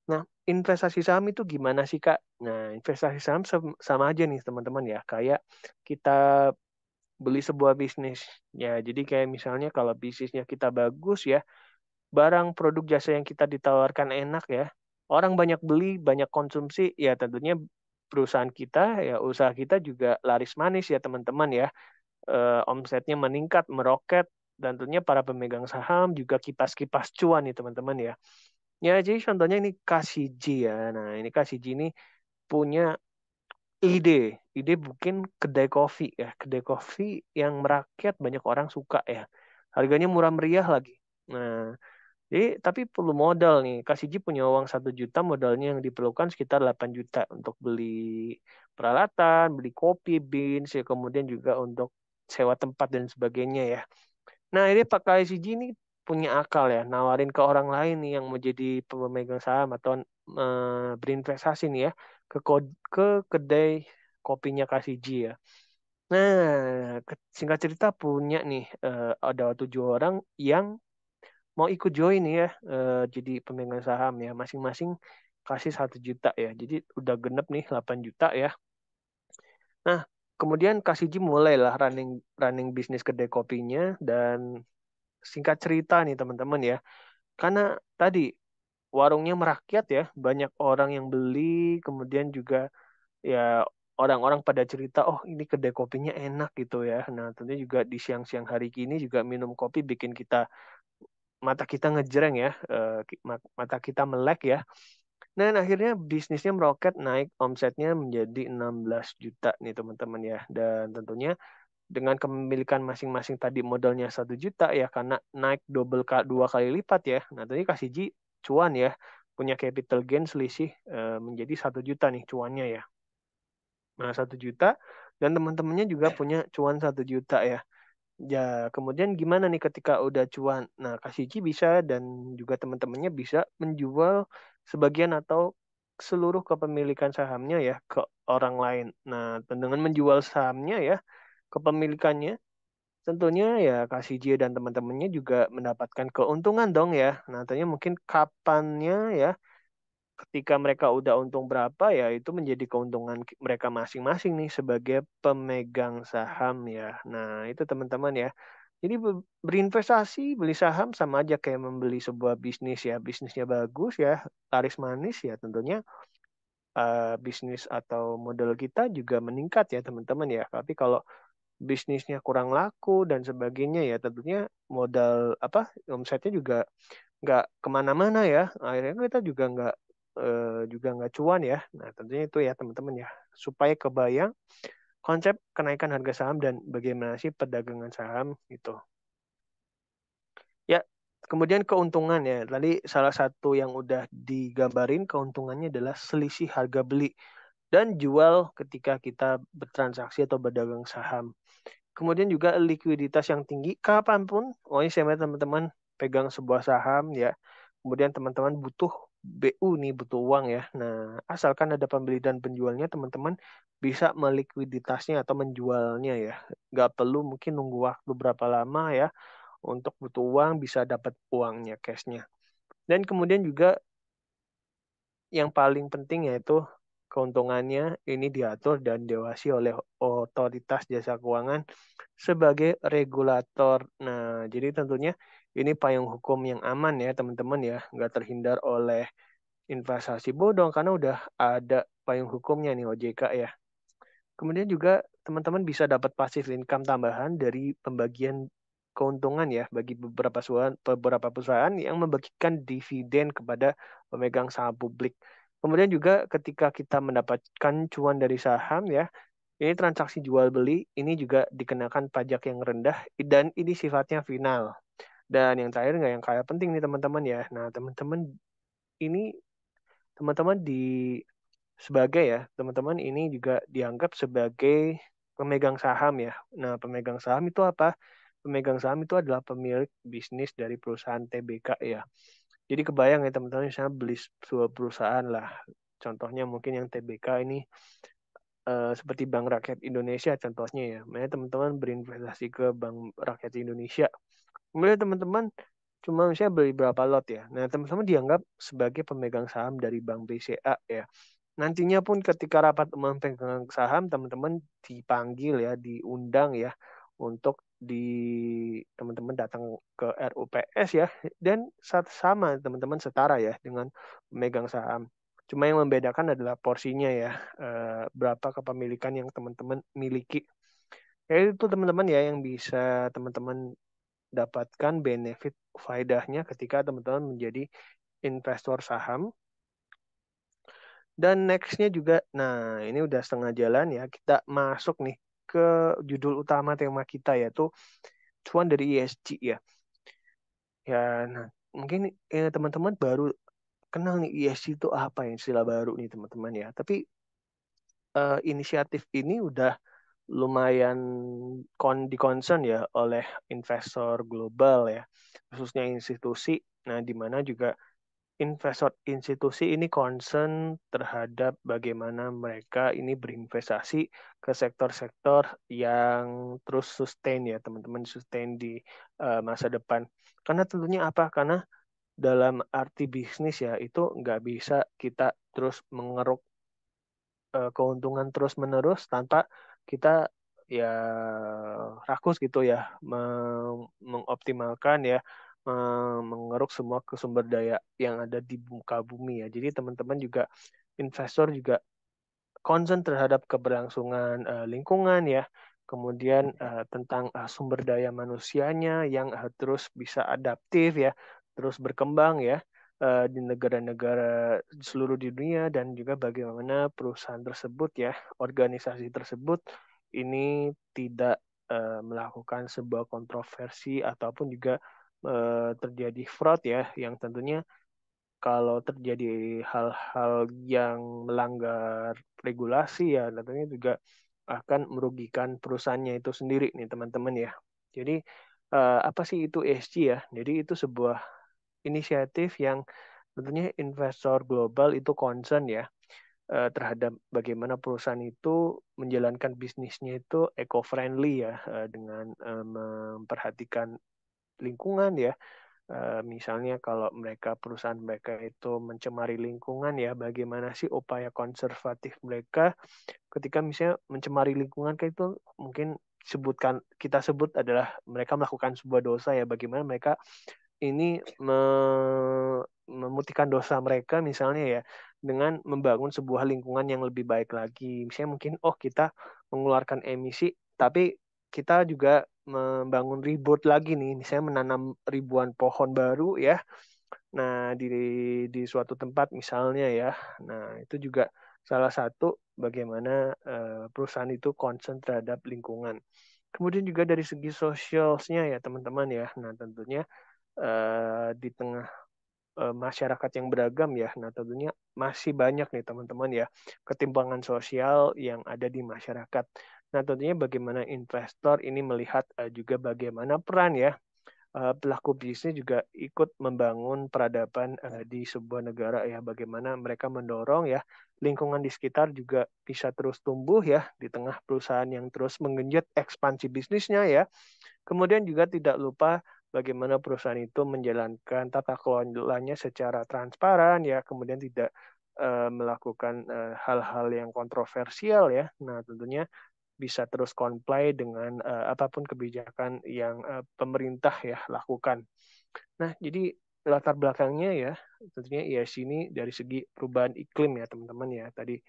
Nah, investasi saham itu gimana sih, Kak? Nah, investasi saham sama aja nih, teman-teman ya. Kayak kita beli sebuah bisnis. Ya, jadi kayak misalnya kalau bisnisnya kita bagus ya, barang produk jasa yang kita ditawarkan enak ya, orang banyak beli, banyak konsumsi, ya tentunya perusahaan kita, ya usaha kita juga laris manis ya, teman-teman ya. Omsetnya meningkat, meroket, dan tentunya para pemegang saham juga kipas-kipas cuan nih, teman-teman ya. Ya, jadi contohnya ini KCG ya. Nah, ini KCG ini punya ide bikin kedai kopi ya, kedai kopi yang merakyat banyak orang suka ya. Harganya murah meriah lagi. Nah, jadi tapi perlu modal nih. KCG punya uang 1 juta, modalnya yang diperlukan sekitar 8 juta untuk beli peralatan, beli kopi, beans, ya kemudian juga untuk sewa tempat dan sebagainya ya. Nah, ini Pak KCG ini punya akal ya, nawarin ke orang lain nih yang mau jadi pemegang saham atau berinvestasi nih ya ke kedai kopinya KCG ya. Nah, singkat cerita punya nih ada 7 orang yang mau ikut join nih ya, jadi pemegang saham ya, masing-masing kasih 1 juta ya. Jadi udah genep nih 8 juta ya. Nah, kemudian KCG mulailah running running bisnis kedai kopinya dan singkat cerita nih teman-teman ya, karena tadi warungnya merakyat ya, banyak orang yang beli, kemudian juga ya orang-orang pada cerita, oh ini kedai kopinya enak gitu ya. Nah, tentunya juga di siang-siang hari gini juga minum kopi bikin mata kita ngejreng ya, mata kita melek ya. Dan akhirnya bisnisnya meroket naik, omsetnya menjadi 16 juta nih teman-teman ya. Dan tentunya dengan kepemilikan masing-masing tadi modalnya 1 juta ya, karena naik 2 kali lipat ya. Nah tadi kasih Ji cuan ya, punya capital gain selisih menjadi 1 juta nih cuannya ya. Nah 1 juta dan teman-temannya juga punya cuan 1 juta ya. Ya, kemudian gimana nih ketika udah cuan? Nah, Kasiji bisa dan juga teman-temannya bisa menjual sebagian atau seluruh kepemilikan sahamnya ya ke orang lain. Nah, dengan menjual sahamnya ya, kepemilikannya, tentunya ya Kasiji dan teman-temannya juga mendapatkan keuntungan dong ya. Nah, tentunya mungkin kapannya ya, ketika mereka udah untung berapa ya, itu menjadi keuntungan mereka masing-masing nih sebagai pemegang saham ya. Nah, itu teman-teman ya. Jadi berinvestasi, beli saham sama aja kayak membeli sebuah bisnis ya. Bisnisnya bagus ya, laris manis ya tentunya bisnis atau modal kita juga meningkat ya teman-teman ya. Tapi kalau bisnisnya kurang laku dan sebagainya ya tentunya modal apa omsetnya juga nggak kemana-mana ya. Akhirnya kita juga nggak cuan ya. Nah tentunya itu ya teman-teman ya. Supaya kebayang konsep kenaikan harga saham dan bagaimana sih perdagangan saham gitu. Ya, kemudian keuntungan ya. Tadi salah satu yang udah digambarin keuntungannya adalah selisih harga beli dan jual ketika kita bertransaksi atau berdagang saham. Kemudian juga likuiditas yang tinggi kapanpun. Oh ini saya teman-teman pegang sebuah saham ya. Kemudian teman-teman butuh BU nih, butuh uang ya. Nah, asalkan ada pembeli dan penjualnya, teman-teman bisa melikuiditasnya atau menjualnya ya. Nggak perlu mungkin nunggu waktu berapa lama ya untuk butuh uang bisa dapat uangnya cashnya. Dan kemudian juga yang paling penting yaitu keuntungannya ini diatur dan diawasi oleh otoritas jasa keuangan sebagai regulator. Nah, jadi tentunya ini payung hukum yang aman ya teman-teman ya, nggak terhindar oleh investasi bodong karena udah ada payung hukumnya nih OJK ya. Kemudian juga teman-teman bisa dapat passive income tambahan dari pembagian keuntungan ya bagi beberapa perusahaan yang membagikan dividen kepada pemegang saham publik. Kemudian juga ketika kita mendapatkan cuan dari saham ya, ini transaksi jual beli ini juga dikenakan pajak yang rendah dan ini sifatnya final. Dan yang terakhir nggak yang kalah penting nih teman-teman ya. Nah, ini teman-teman sebagai ya, teman-teman ini juga dianggap sebagai pemegang saham ya. Nah, pemegang saham itu apa? Pemegang saham itu adalah pemilik bisnis dari perusahaan TBK ya. Jadi kebayang ya teman-teman, misalnya beli sebuah perusahaan lah. Contohnya mungkin yang TBK ini seperti Bank Rakyat Indonesia contohnya ya. Makanya teman-teman berinvestasi ke Bank Rakyat Indonesia. Kemudian teman-teman cuma misalnya beli berapa lot ya. Nah, teman-teman dianggap sebagai pemegang saham dari Bank BCA ya. Nantinya pun ketika rapat umum pemegang saham, teman-teman dipanggil ya, diundang ya, untuk teman-teman datang ke RUPS ya, dan sama teman-teman setara ya dengan pemegang saham. Cuma yang membedakan adalah porsinya ya, berapa kepemilikan yang teman-teman miliki. Ya itu teman-teman ya yang bisa teman-teman dapatkan benefit faedahnya ketika teman-teman menjadi investor saham. Dan nextnya juga, nah ini udah setengah jalan ya, kita masuk nih ke judul utama tema kita yaitu cuan dari ESG ya. Ya, nah mungkin teman-teman baru kenal nih ESG itu apa ya, istilah baru nih teman-teman ya. Tapi inisiatif ini udah lumayan di concern ya oleh investor global ya, khususnya institusi. Nah, di mana juga investor institusi ini concern terhadap bagaimana mereka ini berinvestasi ke sektor-sektor yang terus sustain ya, teman-teman, sustain di masa depan. Karena tentunya apa? Karena dalam arti bisnis ya, itu nggak bisa kita terus mengeruk keuntungan terus-menerus tanpa kita ya rakus gitu ya mengoptimalkan ya mengeruk semua ke sumber daya yang ada di muka bumi ya. Jadi teman-teman juga investor juga concern terhadap keberlangsungan lingkungan ya. Kemudian tentang sumber daya manusianya yang terus bisa adaptif ya, terus berkembang ya di negara-negara di seluruh dunia dan juga bagaimana perusahaan tersebut ya, organisasi tersebut ini tidak melakukan sebuah kontroversi ataupun juga terjadi fraud ya, yang tentunya kalau terjadi hal-hal yang melanggar regulasi ya tentunya juga akan merugikan perusahaannya itu sendiri nih teman-teman ya. Jadi apa sih itu ESG ya? Jadi itu sebuah inisiatif yang tentunya investor global itu concern ya terhadap bagaimana perusahaan itu menjalankan bisnisnya itu eco-friendly ya dengan memperhatikan lingkungan ya. Misalnya kalau perusahaan mereka itu mencemari lingkungan ya, bagaimana sih upaya konservatif mereka ketika misalnya mencemari lingkungan kayak itu mungkin kita sebut adalah mereka melakukan sebuah dosa ya, bagaimana mereka ini memutihkan dosa mereka misalnya ya dengan membangun sebuah lingkungan yang lebih baik lagi. Misalnya mungkin kita mengeluarkan emisi tapi kita juga membangun rebirth lagi nih, misalnya menanam ribuan pohon baru ya. Nah, di suatu tempat misalnya ya. Nah, itu juga salah satu bagaimana perusahaan itu concern terhadap lingkungan. Kemudian juga dari segi sosialnya ya teman-teman ya. Nah, tentunya di tengah masyarakat yang beragam ya. Nah, tentunya masih banyak nih teman-teman ya ketimpangan sosial yang ada di masyarakat. Nah, tentunya bagaimana investor ini melihat juga bagaimana peran ya pelaku bisnis juga ikut membangun peradaban di sebuah negara ya. Bagaimana mereka mendorong ya lingkungan di sekitar juga bisa terus tumbuh ya di tengah perusahaan yang terus menggenjot ekspansi bisnisnya ya. Kemudian juga tidak lupa bagaimana perusahaan itu menjalankan tata kelolanya secara transparan ya, kemudian tidak melakukan hal-hal yang kontroversial ya. Nah, tentunya bisa terus comply dengan apapun kebijakan yang pemerintah ya lakukan. Nah, jadi latar belakangnya ya tentunya ESG ini dari segi perubahan iklim ya teman-teman ya. Tadi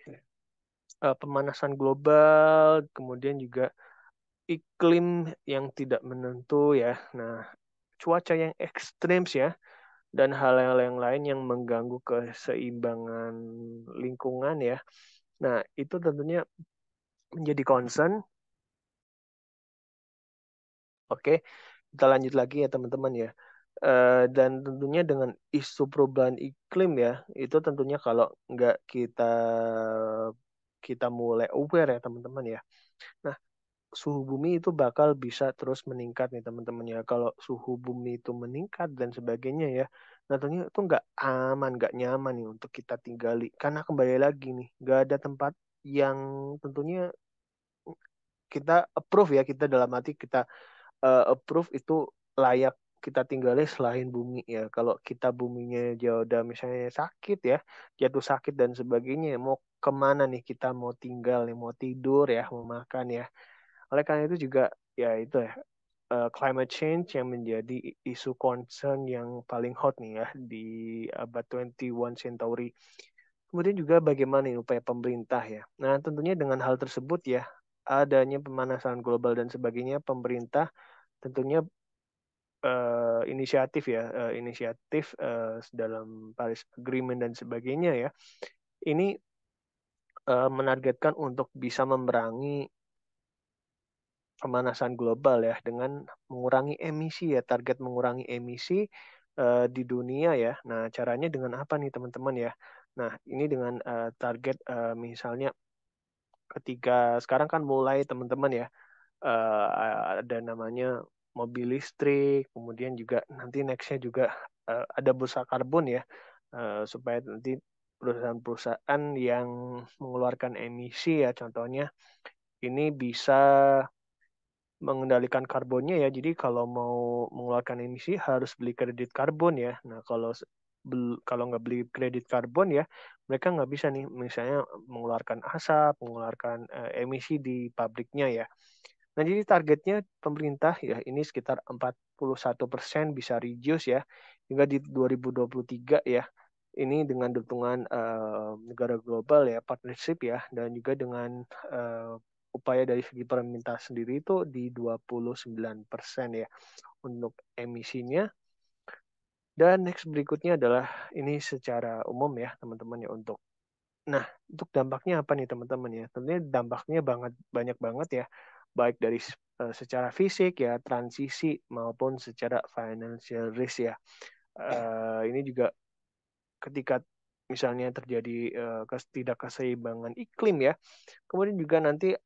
pemanasan global, kemudian juga iklim yang tidak menentu ya. Nah, cuaca yang ekstrim ya, dan hal-hal yang lain yang mengganggu keseimbangan lingkungan ya. Nah, itu tentunya menjadi concern. Oke, kita lanjut lagi ya teman-teman ya. Dan tentunya dengan isu perubahan iklim ya, itu tentunya kalau nggak kita kita mulai aware ya teman-teman ya. Nah, suhu bumi itu bakal bisa terus meningkat nih teman-teman ya. Kalau suhu bumi itu meningkat dan sebagainya ya, nah tentunya itu nggak aman, nggak nyaman nih untuk kita tinggali. Karena kembali lagi nih, nggak ada tempat yang tentunya kita approve ya, kita dalam arti kita approve itu layak kita tinggali selain bumi ya. Kalau kita buminya jauh udah misalnya sakit ya, jatuh sakit dan sebagainya, mau kemana nih kita mau tinggal nih, mau tidur ya, mau makan ya. Oleh karena itu juga ya itu ya climate change yang menjadi isu concern yang paling hot nih ya di abad 21 century. Kemudian juga bagaimana nih upaya pemerintah ya. Nah, tentunya dengan hal tersebut ya, adanya pemanasan global dan sebagainya, pemerintah tentunya inisiatif ya, inisiatif dalam Paris Agreement dan sebagainya ya. Ini menargetkan untuk bisa memerangi pemanasan global ya dengan mengurangi emisi ya, target mengurangi emisi di dunia ya. Nah, caranya dengan apa nih teman-teman ya? Nah, ini dengan target misalnya ketika sekarang kan mulai teman-teman ya ada namanya mobil listrik, kemudian juga nanti nextnya juga ada bursa karbon ya, supaya nanti perusahaan-perusahaan yang mengeluarkan emisi ya, contohnya ini bisa mengendalikan karbonnya ya. Jadi kalau mau mengeluarkan emisi harus beli kredit karbon ya. Nah kalau nggak beli kredit karbon ya, mereka nggak bisa nih misalnya mengeluarkan asap, mengeluarkan emisi di pabriknya ya. Nah, jadi targetnya pemerintah ya ini sekitar 41% bisa reduce ya hingga di 2023 ya. Ini dengan dukungan negara global ya, partnership ya, dan juga dengan upaya dari segi pemerintah sendiri itu di 29% ya untuk emisinya. Dan next berikutnya adalah ini secara umum ya teman-teman ya untuk Nah, untuk dampaknya apa nih teman-teman ya? Tentunya dampaknya banyak banget ya, baik dari secara fisik ya, transisi maupun secara financial risk ya. Ini juga ketika misalnya terjadi ketidakseimbangan iklim ya, kemudian juga nanti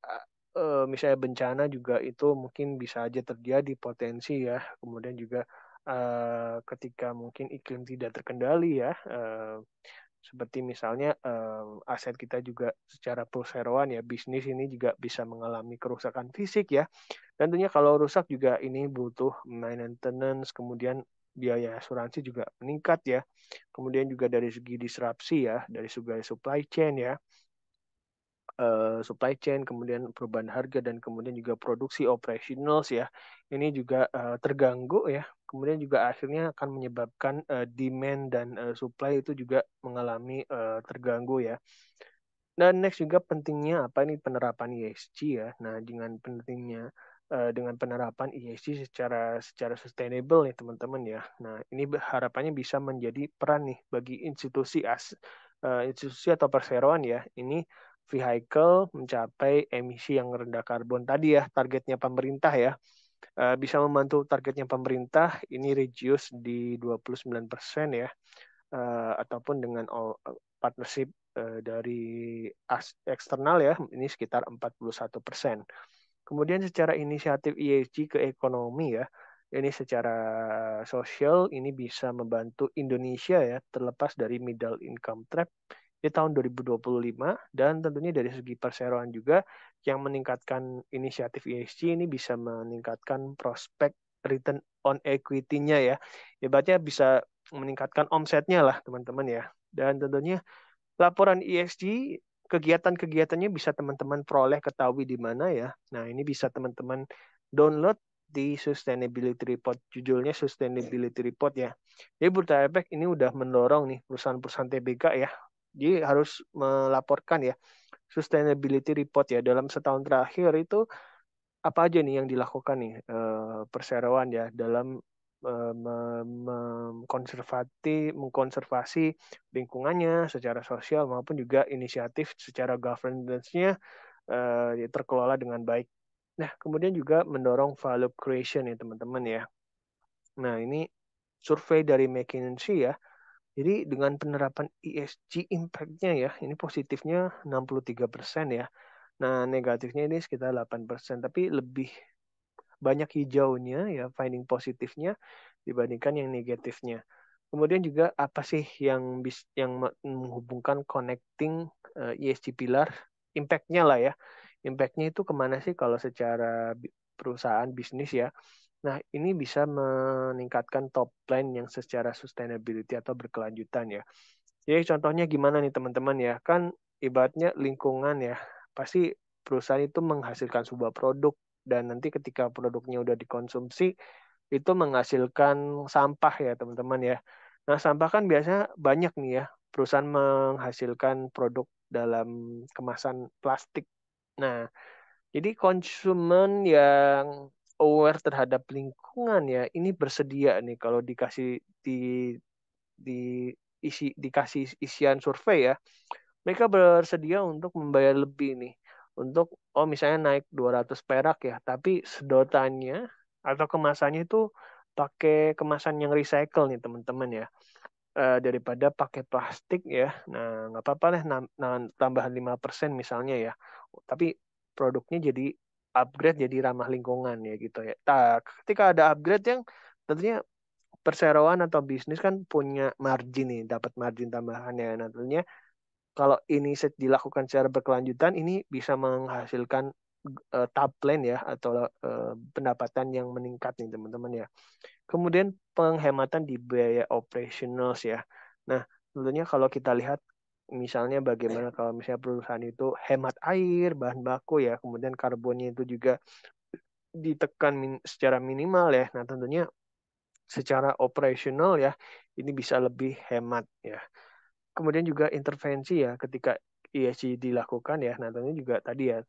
misalnya bencana juga itu mungkin bisa aja terjadi potensi ya. Kemudian juga ketika mungkin iklim tidak terkendali ya, seperti misalnya aset kita juga secara perseroan ya, bisnis ini juga bisa mengalami kerusakan fisik ya. Dan tentunya kalau rusak juga ini butuh maintenance, kemudian biaya asuransi juga meningkat ya. Kemudian juga dari segi disrupsi ya, dari segi supply chain ya, supply chain, kemudian perubahan harga dan kemudian juga produksi operational ya. Ini juga terganggu ya. Kemudian juga akhirnya akan menyebabkan demand dan supply itu juga mengalami terganggu ya. Dan next juga pentingnya apa nih penerapan ESG ya. Nah, dengan penerapan ESG secara sustainable nih teman-teman ya. Nah, ini harapannya bisa menjadi peran nih bagi institusi atau perseroan ya. Ini vehicle mencapai emisi yang rendah karbon tadi ya, targetnya pemerintah ya. Bisa membantu targetnya pemerintah ini reduce di 29% ya, ataupun dengan partnership dari eksternal ya, ini sekitar 41%. Kemudian secara inisiatif ESG ke ekonomi ya, ini secara sosial ini bisa membantu Indonesia ya terlepas dari middle income trap di tahun 2025 dan tentunya dari segi perseroan juga yang meningkatkan inisiatif ESG ini bisa meningkatkan prospek return on equity-nya ya. Ibaratnya bisa meningkatkan omsetnya lah teman-teman ya. Dan tentunya laporan ESG kegiatan-kegiatannya bisa teman-teman peroleh ketahui di mana ya. Nah, ini bisa teman-teman download di Sustainability Report. Judulnya Sustainability Report ya. Jadi Bursa Efek ini udah mendorong nih perusahaan-perusahaan TBK ya. Jadi harus melaporkan ya Sustainability Report ya. Dalam setahun terakhir itu apa aja nih yang dilakukan nih perseroan ya dalam mengkonservasi lingkungannya secara sosial maupun juga inisiatif secara governance-nya terkelola dengan baik. Nah, kemudian juga mendorong value creation ya teman-teman ya. Nah, ini survei dari McKinsey ya. Jadi dengan penerapan ESG impact-nya ya, ini positifnya 63% ya. Nah, negatifnya ini sekitar 8%, tapi lebih banyak hijaunya ya finding positifnya dibandingkan yang negatifnya. Kemudian juga apa sih yang menghubungkan connecting ESG pilar impact-nya lah ya. Impact-nya itu kemana sih kalau secara perusahaan bisnis ya. Nah, ini bisa meningkatkan top line yang secara sustainability atau berkelanjutan ya. Jadi contohnya gimana nih teman-teman ya? Kan ibaratnya lingkungan ya. Pasti perusahaan itu menghasilkan sebuah produk dan nanti ketika produknya udah dikonsumsi itu menghasilkan sampah ya teman-teman ya. Nah, sampah kan biasanya banyak nih ya. Perusahaan menghasilkan produk dalam kemasan plastik. Nah, jadi konsumen yang aware terhadap lingkungan ya, ini bersedia nih kalau dikasih isian survei ya, mereka bersedia untuk membayar lebih nih. Untuk misalnya naik 200 perak ya, tapi sedotannya atau kemasannya itu pakai kemasan yang recycle nih teman-teman ya. Daripada pakai plastik ya. Nah, nggak apa-apa lah tambahan 5% misalnya ya. Tapi produknya jadi upgrade jadi ramah lingkungan ya gitu ya. Nah, ketika ada upgrade yang tentunya perseroan atau bisnis kan punya margin nih, dapat margin tambahannya. Nah, tentunya kalau ini dilakukan secara berkelanjutan, ini bisa menghasilkan top line ya atau pendapatan yang meningkat nih teman-teman ya. Kemudian penghematan di biaya operasional ya. Nah, tentunya kalau kita lihat misalnya bagaimana kalau misalnya perusahaan itu hemat air, bahan baku ya, kemudian karbonnya itu juga ditekan secara minimal ya. Nah, tentunya secara operasional ya, ini bisa lebih hemat ya. Kemudian juga intervensi ya ketika ESG dilakukan ya. Nah, tentunya juga tadi ya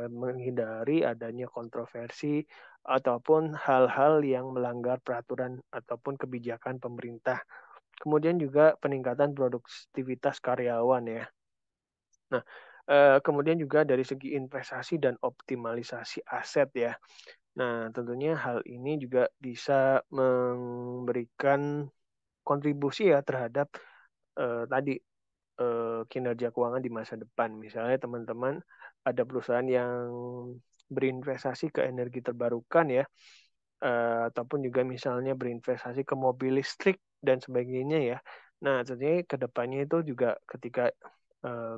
menghindari adanya kontroversi ataupun hal-hal yang melanggar peraturan ataupun kebijakan pemerintah. Kemudian juga peningkatan produktivitas karyawan ya. Nah, kemudian juga dari segi investasi dan optimalisasi aset ya. Nah, tentunya hal ini juga bisa memberikan kontribusi ya terhadap tadi kinerja keuangan di masa depan. Misalnya teman-teman ada perusahaan yang berinvestasi ke energi terbarukan ya, ataupun juga misalnya berinvestasi ke mobil listrik dan sebagainya ya. Nah, tentunya ke depannya itu juga ketika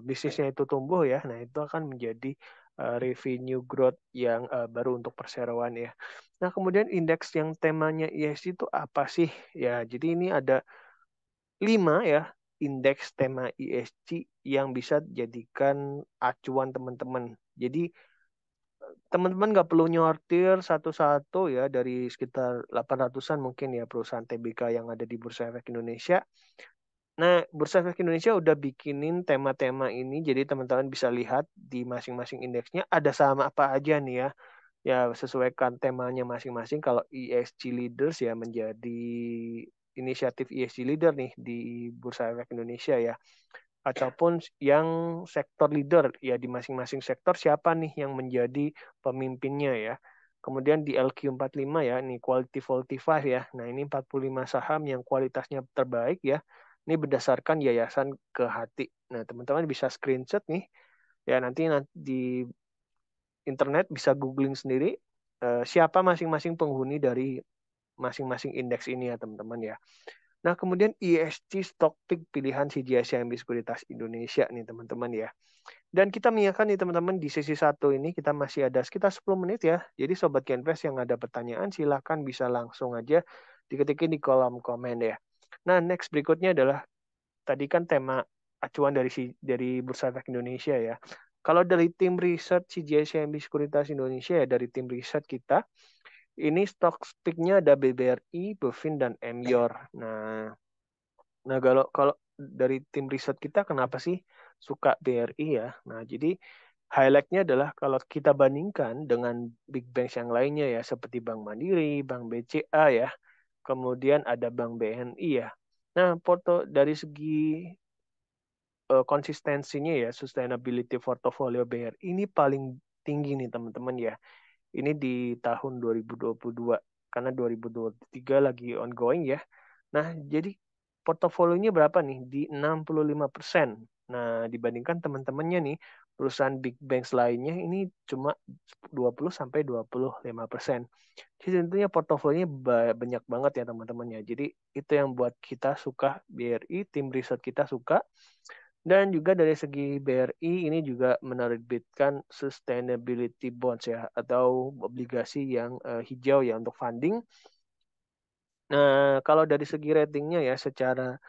bisnisnya itu tumbuh ya, nah itu akan menjadi revenue growth yang baru untuk perseroan ya. Nah, kemudian indeks yang temanya ESG itu apa sih? Ya, jadi ini ada 5 ya indeks tema ESG yang bisa dijadikan acuan teman-teman. Jadi teman-teman nggak perlu nyortir satu-satu ya dari sekitar 800-an mungkin ya perusahaan TBK yang ada di Bursa Efek Indonesia. Nah, Bursa Efek Indonesia udah bikinin tema-tema ini, jadi teman-teman bisa lihat di masing-masing indeksnya ada sama apa aja nih ya. Ya, sesuaikan temanya masing-masing. Kalau ESG Leaders ya menjadi inisiatif ESG Leader nih di Bursa Efek Indonesia ya. Ataupun yang sektor leader ya di masing-masing sektor siapa nih yang menjadi pemimpinnya ya. Kemudian di LQ45 ya, ini Quality 45 ya. Nah, ini 45 saham yang kualitasnya terbaik ya. Ini berdasarkan yayasan ke hati. Nah, teman-teman bisa screenshot nih. Ya, nanti di internet bisa googling sendiri siapa masing-masing penghuni dari masing-masing indeks ini ya, teman-teman ya. Nah, kemudian ESG stock pick pilihan CGI Sekuritas Indonesia nih, teman-teman ya. Dan kita mengingatkan nih teman-teman di sesi satu ini kita masih ada sekitar 10 menit ya. Jadi Sobat Genvest yang ada pertanyaan silahkan bisa langsung aja diketikin di kolom komen ya. Nah, next berikutnya adalah tadi kan tema acuan dari Bursa Efek Indonesia ya. Kalau dari tim riset CGI Sekuritas Indonesia ya, dari tim riset kita, ini stock pick-nya ada BBRI, Bovin, dan Emyor. Nah, kalau kalau dari tim riset kita kenapa sih suka BRI ya? Nah, jadi highlight-nya adalah kalau kita bandingkan dengan big banks yang lainnya ya, seperti Bank Mandiri, Bank BCA ya, kemudian ada Bank BNI ya. Nah, dari segi konsistensinya ya, sustainability portfolio BRI ini paling tinggi nih teman-teman ya. Ini di tahun 2022 karena 2023 lagi ongoing ya. Nah, jadi portofolionya berapa nih? Di 65%. Nah, dibandingkan teman-temannya nih, perusahaan big banks lainnya ini cuma 20 sampai 25%. Jadi tentunya portofolionya banyak banget ya teman-teman ya. Jadi itu yang buat kita suka BRI, tim riset kita suka. Dan juga dari segi BRI ini juga menerbitkan sustainability bonds ya atau obligasi yang hijau ya untuk funding. Nah, kalau dari segi ratingnya ya secara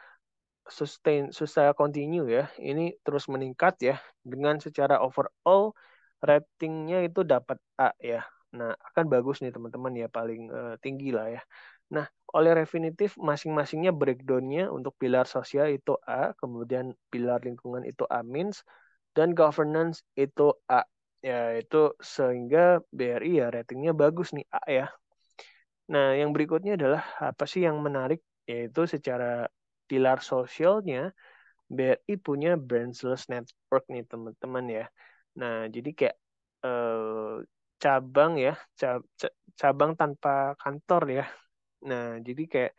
secara continue ya, ini terus meningkat ya dengan secara overall ratingnya itu dapat A ya. Nah, akan bagus nih teman-teman ya paling tinggi lah ya. Nah, oleh Refinitiv masing-masingnya breakdownnya untuk pilar sosial itu A, kemudian pilar lingkungan itu A-, dan governance itu A. Ya, itu sehingga BRI ya ratingnya bagus nih A ya. Nah, yang berikutnya adalah apa sih yang menarik? Yaitu secara pilar sosialnya, BRI punya branchless network nih teman-teman ya. Nah, jadi kayak cabang ya, cabang tanpa kantor ya. Nah, jadi kayak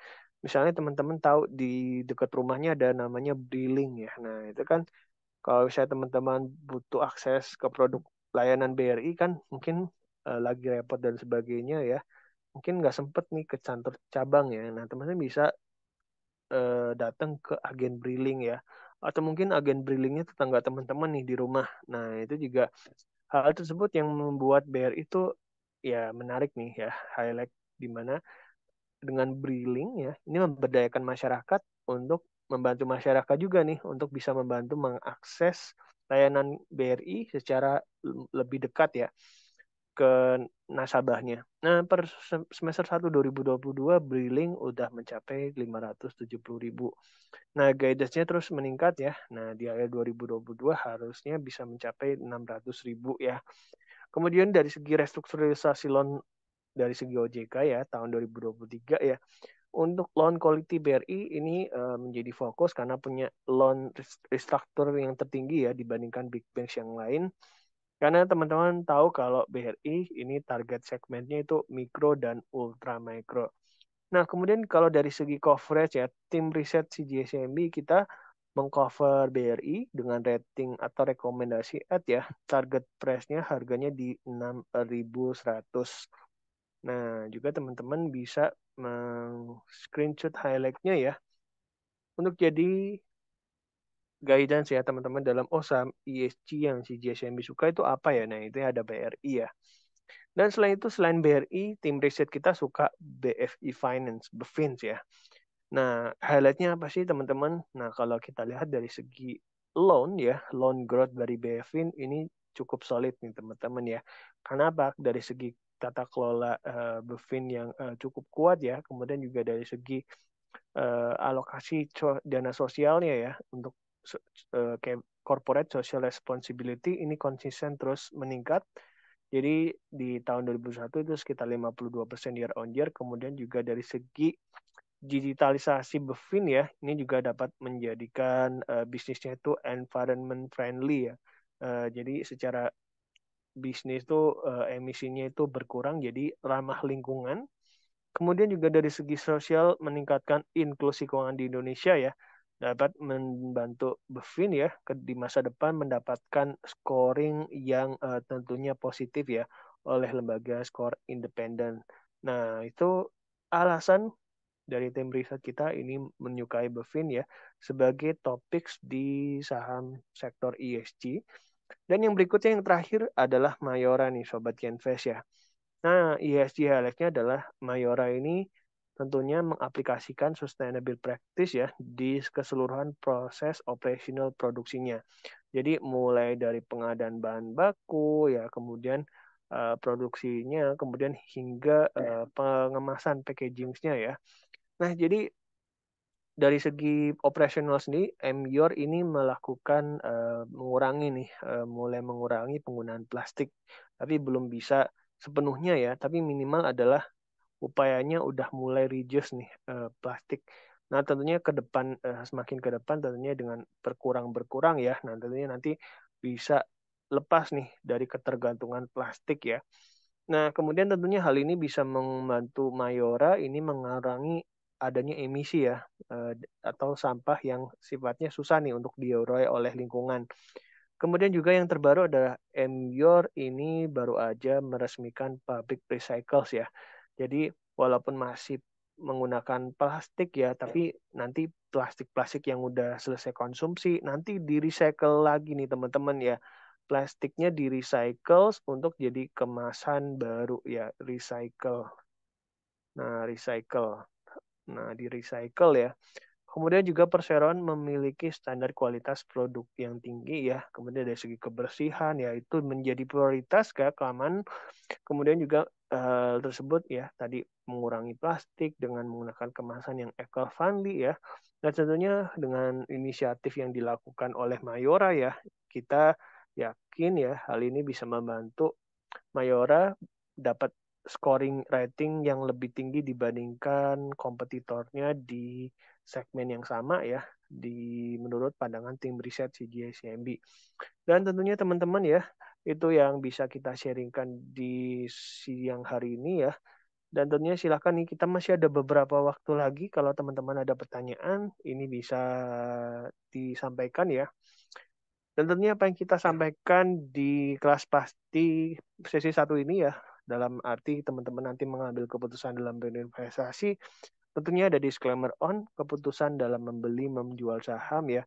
misalnya teman-teman tahu di dekat rumahnya ada namanya Briling ya. Nah, itu kan kalau misalnya teman-teman butuh akses ke produk layanan BRI kan mungkin lagi repot dan sebagainya ya. Mungkin nggak sempet nih ke kantor cabang ya. Nah, teman-teman bisa datang ke agen Briling ya. Atau mungkin agen Brilingnya tetangga teman-teman nih di rumah. Nah, itu juga hal tersebut yang membuat BRI itu ya menarik nih ya, highlight di mana dengan Briling ya, ini memberdayakan masyarakat untuk membantu masyarakat juga nih untuk bisa membantu mengakses layanan BRI secara lebih dekat ya ke nasabahnya. Nah, per semester 1 2022 Briling udah mencapai 570.000. Nah, guidance-nya terus meningkat ya. Nah, di akhir 2022 harusnya bisa mencapai 600.000 ya. Kemudian dari segi restrukturisasi loan dari segi OJK ya tahun 2023 ya. Untuk loan quality BRI ini menjadi fokus karena punya loan restructure yang tertinggi ya dibandingkan big banks yang lain. Karena teman-teman tahu kalau BRI ini target segmennya itu mikro dan ultra mikro. Nah, kemudian kalau dari segi coverage ya, tim riset CGSMB kita mengcover BRI dengan rating atau rekomendasi at ya. Target price-nya harganya di 6.100. Nah, juga teman-teman bisa screenshot highlight-nya ya untuk jadi guidance ya teman-teman dalam saham ESG yang si JSMB suka itu apa ya? Nah, itu ada BRI ya. Dan selain itu, selain BRI, tim riset kita suka BFI Finance, BFINS ya. Nah, highlight-nya apa sih teman-teman? Nah, kalau kita lihat dari segi loan ya, loan growth dari BFIN ini cukup solid nih teman-teman ya. Karena apa? Dari segi tata kelola BFIN yang cukup kuat ya, kemudian juga dari segi alokasi dana sosialnya ya untuk kayak corporate social responsibility ini konsisten terus meningkat. Jadi di tahun 2021 itu sekitar 52% year on year. Kemudian juga dari segi digitalisasi BEFIN ya, ini juga dapat menjadikan bisnisnya itu environment friendly ya. Jadi secara bisnis itu emisinya itu berkurang jadi ramah lingkungan. Kemudian juga dari segi sosial meningkatkan inklusi keuangan di Indonesia ya, dapat membantu BEFIN ya di masa depan mendapatkan scoring yang tentunya positif ya oleh lembaga skor independen. Nah, itu alasan dari tim riset kita ini menyukai BEFIN ya sebagai topik di saham sektor ESG. Dan yang berikutnya yang terakhir adalah Mayora nih Sobat Genvest ya. Nah, ESG highlight-nya adalah Mayora ini tentunya mengaplikasikan sustainable practice ya di keseluruhan proses operasional produksinya. Jadi mulai dari pengadaan bahan baku ya, kemudian produksinya, kemudian hingga pengemasan packaging-nya ya. Nah, jadi dari segi operasional sendiri, MYOR ini melakukan mengurangi nih, mulai mengurangi penggunaan plastik, tapi belum bisa sepenuhnya ya, tapi minimal adalah upayanya udah mulai reduce nih plastik. Nah tentunya ke depan semakin ke depan tentunya dengan berkurang ya. Nah tentunya nanti bisa lepas nih dari ketergantungan plastik ya. Nah kemudian tentunya hal ini bisa membantu Mayora ini mengurangi adanya emisi ya atau sampah yang sifatnya susah nih untuk diolah oleh lingkungan. Kemudian juga yang terbaru adalah Emyor ini baru aja meresmikan pabrik recycles ya. Jadi walaupun masih menggunakan plastik ya, tapi nanti plastik-plastik yang udah selesai konsumsi nanti di recycle lagi nih teman-teman ya. Plastiknya di recycle untuk jadi kemasan baru ya, recycle. Nah, recycle. Nah, di recycle ya. Kemudian juga perseroan memiliki standar kualitas produk yang tinggi ya. Kemudian dari segi kebersihan ya itu menjadi prioritas keamanan. Kemudian juga tersebut ya tadi mengurangi plastik dengan menggunakan kemasan yang eco-friendly ya. Dan tentunya dengan inisiatif yang dilakukan oleh Mayora ya, kita Yakin ya hal ini bisa membantu Mayora dapat scoring rating yang lebih tinggi dibandingkan kompetitornya di segmen yang sama ya, menurut pandangan tim riset CGSCMB. Dan tentunya teman-teman ya, itu yang bisa kita sharingkan di siang hari ini ya. Dan tentunya silakan nih, kita masih ada beberapa waktu lagi kalau teman-teman ada pertanyaan, ini bisa disampaikan ya. Dan tentunya apa yang kita sampaikan di kelas pasti sesi satu ini ya, dalam arti teman-teman nanti mengambil keputusan dalam berinvestasi, tentunya ada disclaimer on, keputusan dalam membeli, menjual saham ya,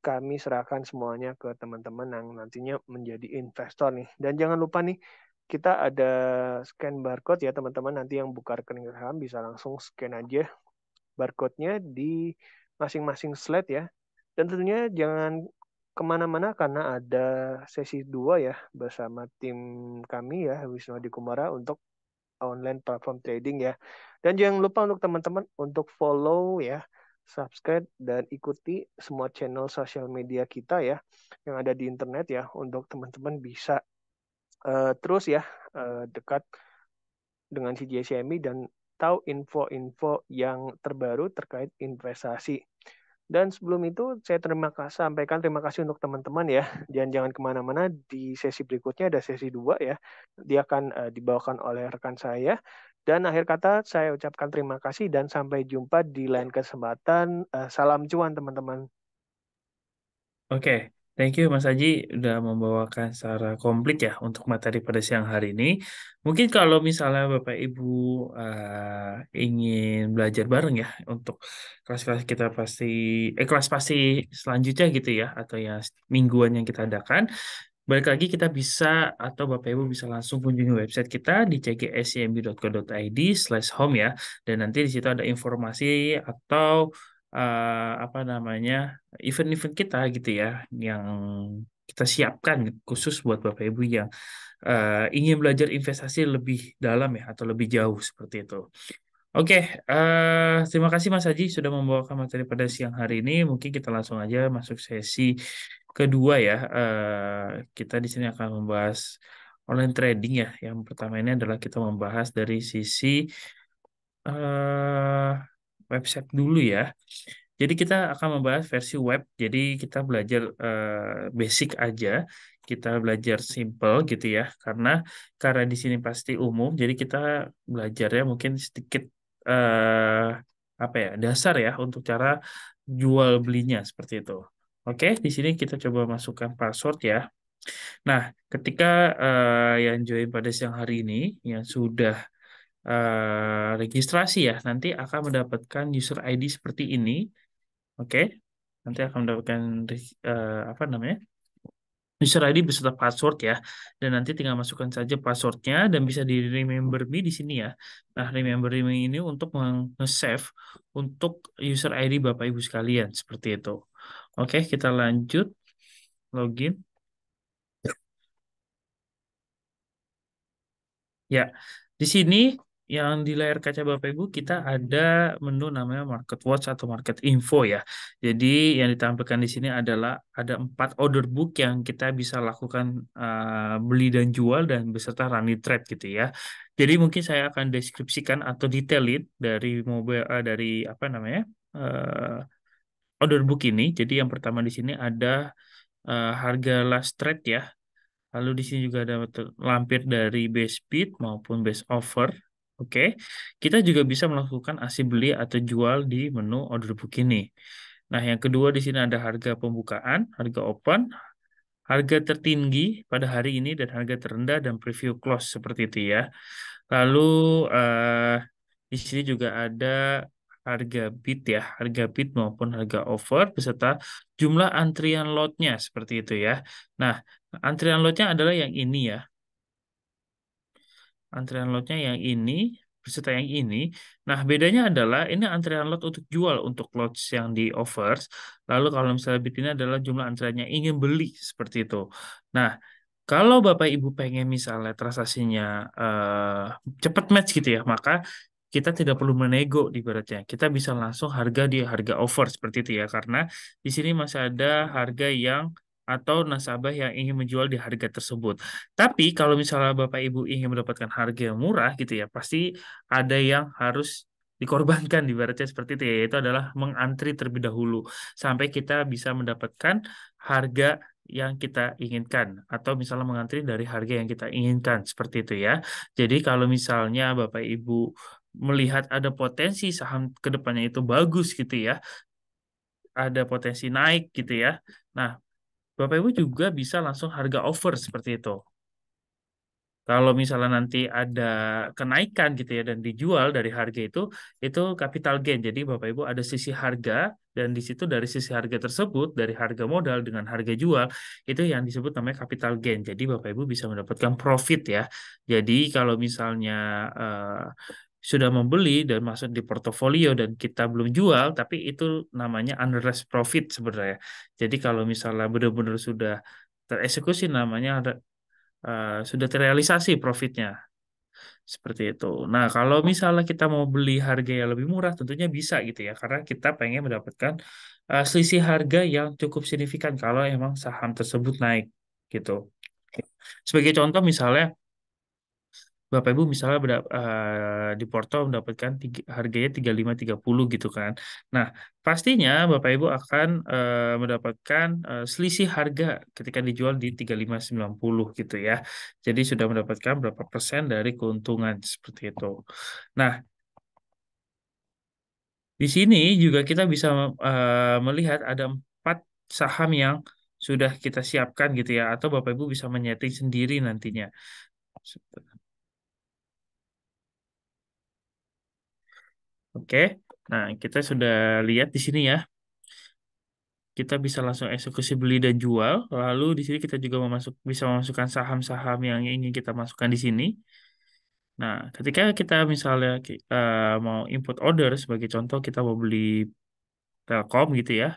kami serahkan semuanya ke teman-teman yang nantinya menjadi investor nih. Dan jangan lupa nih, kita ada scan barcode ya teman-teman, nanti yang buka rekening saham bisa langsung scan aja barcode-nya di masing-masing slide ya. Dan tentunya jangan kemana-mana karena ada sesi 2 ya bersama tim kami ya, Wisnu Adi Kumara untuk online platform trading ya. Dan jangan lupa untuk teman-teman untuk follow ya, subscribe dan ikuti semua channel sosial media kita ya yang ada di internet ya untuk teman-teman bisa terus ya dekat dengan CGSMI dan tahu info-info yang terbaru terkait investasi. Dan sebelum itu, saya sampaikan terima kasih untuk teman-teman ya. Jangan kemana-mana, di sesi berikutnya ada sesi 2 ya. Dia akan dibawakan oleh rekan saya. Dan akhir kata, saya ucapkan terima kasih dan sampai jumpa di lain kesempatan. Salam cuan teman-teman. Oke, thank you Mas Haji udah membawakan secara komplit ya untuk materi pada siang hari ini. Mungkin kalau misalnya Bapak Ibu ingin belajar bareng ya untuk kelas-kelas kita pasti kelas pasti selanjutnya gitu ya atau yang mingguan yang kita adakan. Balik lagi kita bisa atau Bapak Ibu bisa langsung kunjungi website kita di cgscmb.co.id/home ya. Dan nanti di situ ada informasi atau apa namanya event-event kita gitu ya yang kita siapkan khusus buat Bapak Ibu yang ingin belajar investasi lebih dalam ya atau lebih jauh seperti itu. Oke, terima kasih Mas Haji sudah membawakan materi pada siang hari ini. Mungkin kita langsung aja masuk sesi kedua ya. Kita di sini akan membahas online trading ya. Yang pertama ini adalah kita membahas dari sisi eh, website dulu ya. Jadi kita akan membahas versi web. Jadi kita belajar basic aja. Kita belajar simple gitu ya. Karena di sini pasti umum. Jadi kita belajarnya mungkin sedikit eh apa ya dasar ya untuk cara jual belinya seperti itu. Oke, di sini kita coba masukkan password ya. Nah, ketika yang join pada siang hari ini yang sudah registrasi ya, nanti akan mendapatkan user ID seperti ini. Oke, nanti akan mendapatkan apa namanya user ID beserta password ya, dan nanti tinggal masukkan saja passwordnya dan bisa di remember me di sini ya. Nah, remember me ini untuk nge-save untuk user ID Bapak Ibu sekalian seperti itu. Oke, kita lanjut login. Ya, di sini yang di layar kaca Bapak Ibu kita ada menu namanya Market Watch atau Market Info ya. Jadi yang ditampilkan di sini adalah ada 4 order book yang kita bisa lakukan beli dan jual dan beserta running trade gitu ya. Jadi mungkin saya akan deskripsikan atau detailin dari dari apa namanya order book ini. Jadi yang pertama di sini ada harga last trade ya. Lalu di sini juga ada lampir dari base bid maupun base offer. Oke, kita juga bisa melakukan aksi beli atau jual di menu order book ini. Nah, yang kedua di sini ada harga pembukaan, harga open, harga tertinggi pada hari ini dan harga terendah dan preview close seperti itu ya. Lalu di sini juga ada harga bid ya, harga bid maupun harga offer beserta jumlah antrian lotnya seperti itu ya. Nah, antrian lotnya adalah yang ini ya. Antrian lotnya yang ini beserta yang ini. Nah, bedanya adalah ini antrian lot untuk jual untuk lots yang di offers. Lalu kalau misalnya bid ini adalah jumlah antriannya ingin beli seperti itu. Nah, kalau Bapak Ibu pengen misalnya transaksinya cepat match gitu ya, maka kita tidak perlu menego di ibaratnya. Kita bisa langsung harga di harga offer seperti itu ya, karena di sini masih ada harga yang atau nasabah yang ingin menjual di harga tersebut. Tapi kalau misalnya Bapak Ibu ingin mendapatkan harga yang murah gitu ya, pasti ada yang harus dikorbankan ibaratnya seperti itu ya, yaitu adalah mengantri terlebih dahulu sampai kita bisa mendapatkan harga yang kita inginkan atau misalnya mengantri dari harga yang kita inginkan seperti itu ya. Jadi kalau misalnya Bapak Ibu melihat ada potensi saham ke depannya itu bagus gitu ya, ada potensi naik gitu ya. Nah, Bapak Ibu juga bisa langsung harga over seperti itu. Kalau misalnya nanti ada kenaikan gitu ya dan dijual dari harga itu capital gain. Jadi Bapak Ibu ada sisi harga dan di situ dari sisi harga tersebut, dari harga modal dengan harga jual, itu yang disebut namanya capital gain. Jadi Bapak Ibu bisa mendapatkan profit ya. Jadi kalau misalnya eh, sudah membeli dan masuk di portofolio dan kita belum jual, tapi itu namanya unrealized profit sebenarnya. Jadi kalau misalnya benar-benar sudah tereksekusi namanya sudah terrealisasi profitnya seperti itu. Nah, kalau misalnya kita mau beli harga yang lebih murah, tentunya bisa gitu ya, karena kita pengen mendapatkan selisih harga yang cukup signifikan kalau emang saham tersebut naik gitu. Sebagai contoh misalnya Bapak Ibu misalnya di Porto mendapatkan harganya 35-30 gitu kan. Nah, pastinya Bapak Ibu akan mendapatkan selisih harga ketika dijual di 35-90 gitu ya. Jadi sudah mendapatkan berapa persen dari keuntungan seperti itu. Nah, di sini juga kita bisa melihat ada 4 saham yang sudah kita siapkan gitu ya, atau Bapak Ibu bisa menyeting sendiri nantinya. Oke, nah kita sudah lihat di sini ya. Kita bisa langsung eksekusi beli dan jual. Lalu di sini kita juga bisa memasukkan saham-saham yang ingin kita masukkan di sini. Nah, ketika kita misalnya mau input order, sebagai contoh kita mau beli Telkom gitu ya.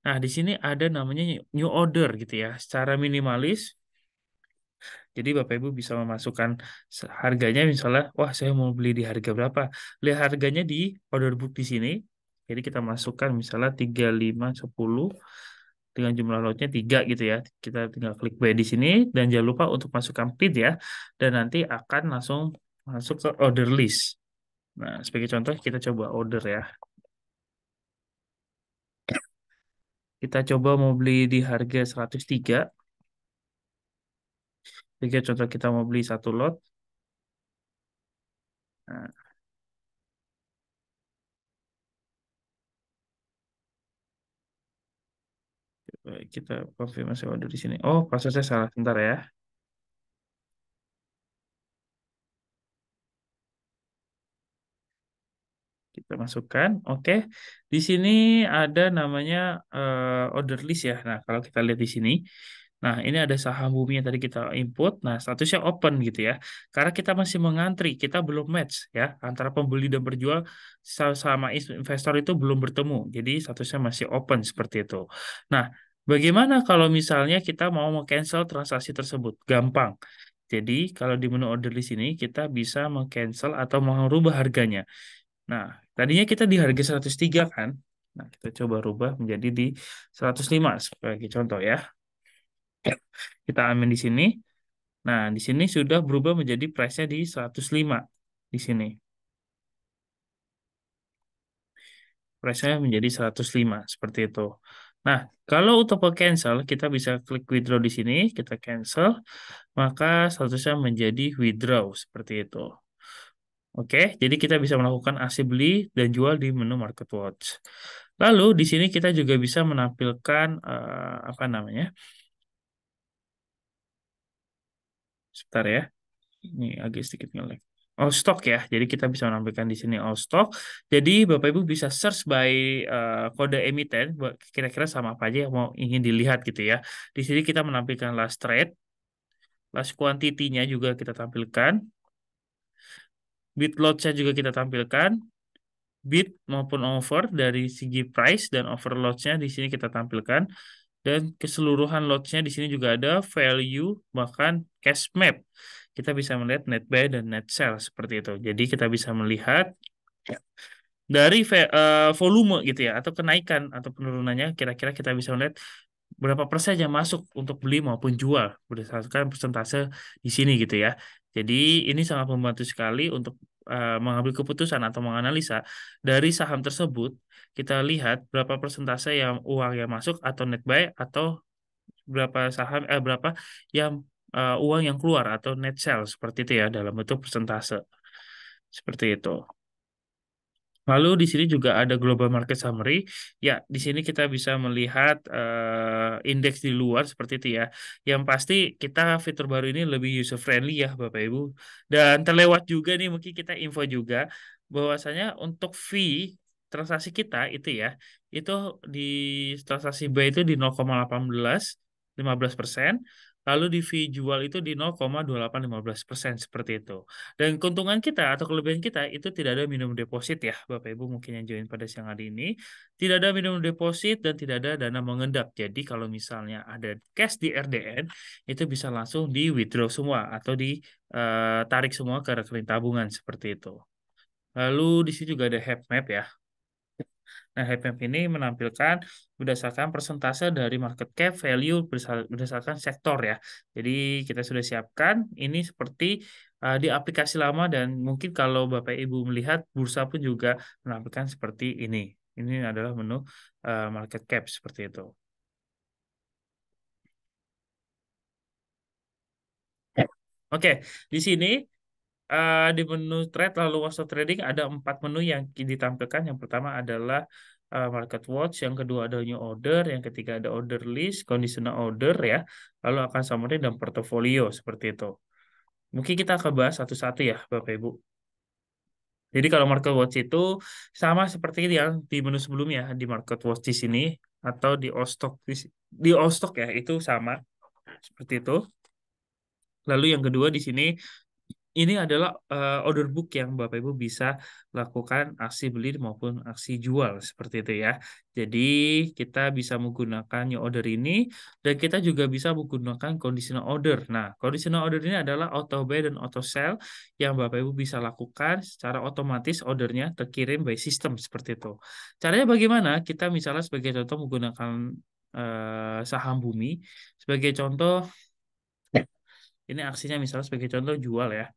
Nah, di sini ada namanya new order gitu ya. Secara minimalis, jadi Bapak Ibu bisa memasukkan harganya misalnya, wah saya mau beli di harga berapa? Lihat harganya di order book di sini. Jadi kita masukkan misalnya 3510 dengan jumlah lotnya 3 gitu ya. Kita tinggal klik buy di sini dan jangan lupa untuk masukkan PIN ya. Dan nanti akan langsung masuk ke order list. Nah, sebagai contoh kita coba order ya. Kita coba mau beli di harga 103. Jika contoh kita mau beli satu lot. Nah, kita konfirmasi order di sini. Oh, prosesnya salah. Sebentar ya. Kita masukkan. Oke. Di sini ada namanya order list ya. Nah, kalau kita lihat di sini, nah ini ada saham bumi yang tadi kita input. Nah, statusnya open gitu ya. Karena kita masih mengantri, kita belum match ya antara pembeli dan berjual sama investor itu belum bertemu. Jadi statusnya masih open seperti itu. Nah, bagaimana kalau misalnya kita mau cancel transaksi tersebut? Gampang. Jadi, kalau di menu order list ini, kita bisa meng-cancel atau merubah harganya. Nah, tadinya kita di harga 103 kan? Nah, kita coba rubah menjadi di 105 sebagai contoh ya. Kita amin di sini. Nah, di sini sudah berubah menjadi price-nya di 105 di sini. Price-nya menjadi 105 seperti itu. Nah, kalau untuk cancel, kita bisa klik withdraw di sini, kita cancel, maka statusnya menjadi withdraw seperti itu. Oke, jadi kita bisa melakukan aksi beli dan jual di menu Market Watch. Lalu di sini kita juga bisa menampilkan apa namanya? Sebentar ya. Ini agak sedikit nge-lag. All stock ya. Jadi kita bisa menampilkan di sini all stock. Jadi Bapak Ibu bisa search by kode emiten kira-kira sama apa aja yang mau ingin dilihat gitu ya. Di sini kita menampilkan last trade, last quantity-nya juga kita tampilkan, bid lots-nya juga kita tampilkan, bid maupun over dari segi price dan over lots-nya di sini kita tampilkan. Dan keseluruhan lots-nya di sini juga ada value, bahkan cash map. Kita bisa melihat net buy dan net sell seperti itu. Jadi kita bisa melihat dari volume gitu ya, atau kenaikan atau penurunannya, kira-kira kita bisa melihat berapa persen yang masuk untuk beli maupun jual berdasarkan persentase di sini gitu ya. Jadi ini sangat membantu sekali untuk mengambil keputusan atau menganalisa dari saham tersebut. Kita lihat berapa persentase yang uang yang masuk atau net buy atau berapa yang uang yang keluar atau net sell seperti itu ya dalam bentuk persentase seperti itu. Lalu di sini juga ada global market summary. Ya, di sini kita bisa melihat indeks di luar seperti itu ya. Yang pasti kita fitur baru ini lebih user friendly ya, Bapak Ibu. Dan terlewat juga nih mungkin kita info juga bahwasanya untuk fee transaksi kita itu ya, itu di transaksi buy itu di 0,15% lalu di fee jual itu di 0,2815% seperti itu. Dan keuntungan kita atau kelebihan kita itu tidak ada minimum deposit ya, Bapak Ibu mungkin yang join pada siang hari ini. Tidak ada minimum deposit dan tidak ada dana mengendap. Jadi kalau misalnya ada cash di RDN, itu bisa langsung di withdraw semua atau ditarik semua ke rekening tabungan seperti itu. Lalu di sini juga ada heat map ya. Nah, heat map ini menampilkan berdasarkan persentase dari market cap value berdasarkan sektor ya. Jadi kita sudah siapkan ini seperti di aplikasi lama dan mungkin kalau Bapak Ibu melihat bursa pun juga menampilkan seperti ini. Ini adalah menu market cap seperti itu. Oke, di sini di menu trade lalu washer trading ada 4 menu yang ditampilkan. Yang pertama adalah market watch, yang kedua ada new order, yang ketiga ada order list, conditional order ya, lalu akan summary dan portofolio seperti itu. Mungkin kita akan bahas satu-satu ya, Bapak Ibu. Jadi kalau market watch itu sama seperti yang di menu sebelumnya di market watch di sini atau di all stock di all stock ya itu sama seperti itu. Lalu yang kedua di sini ini adalah order book yang Bapak Ibu bisa lakukan aksi beli maupun aksi jual seperti itu ya. Jadi kita bisa menggunakan new order ini dan kita juga bisa menggunakan conditional order. Nah, conditional order ini adalah auto buy dan auto sell yang Bapak Ibu bisa lakukan secara otomatis ordernya terkirim by system seperti itu. Caranya bagaimana? Kita misalnya sebagai contoh menggunakan saham bumi. Sebagai contoh, ini aksinya misalnya sebagai contoh jual ya.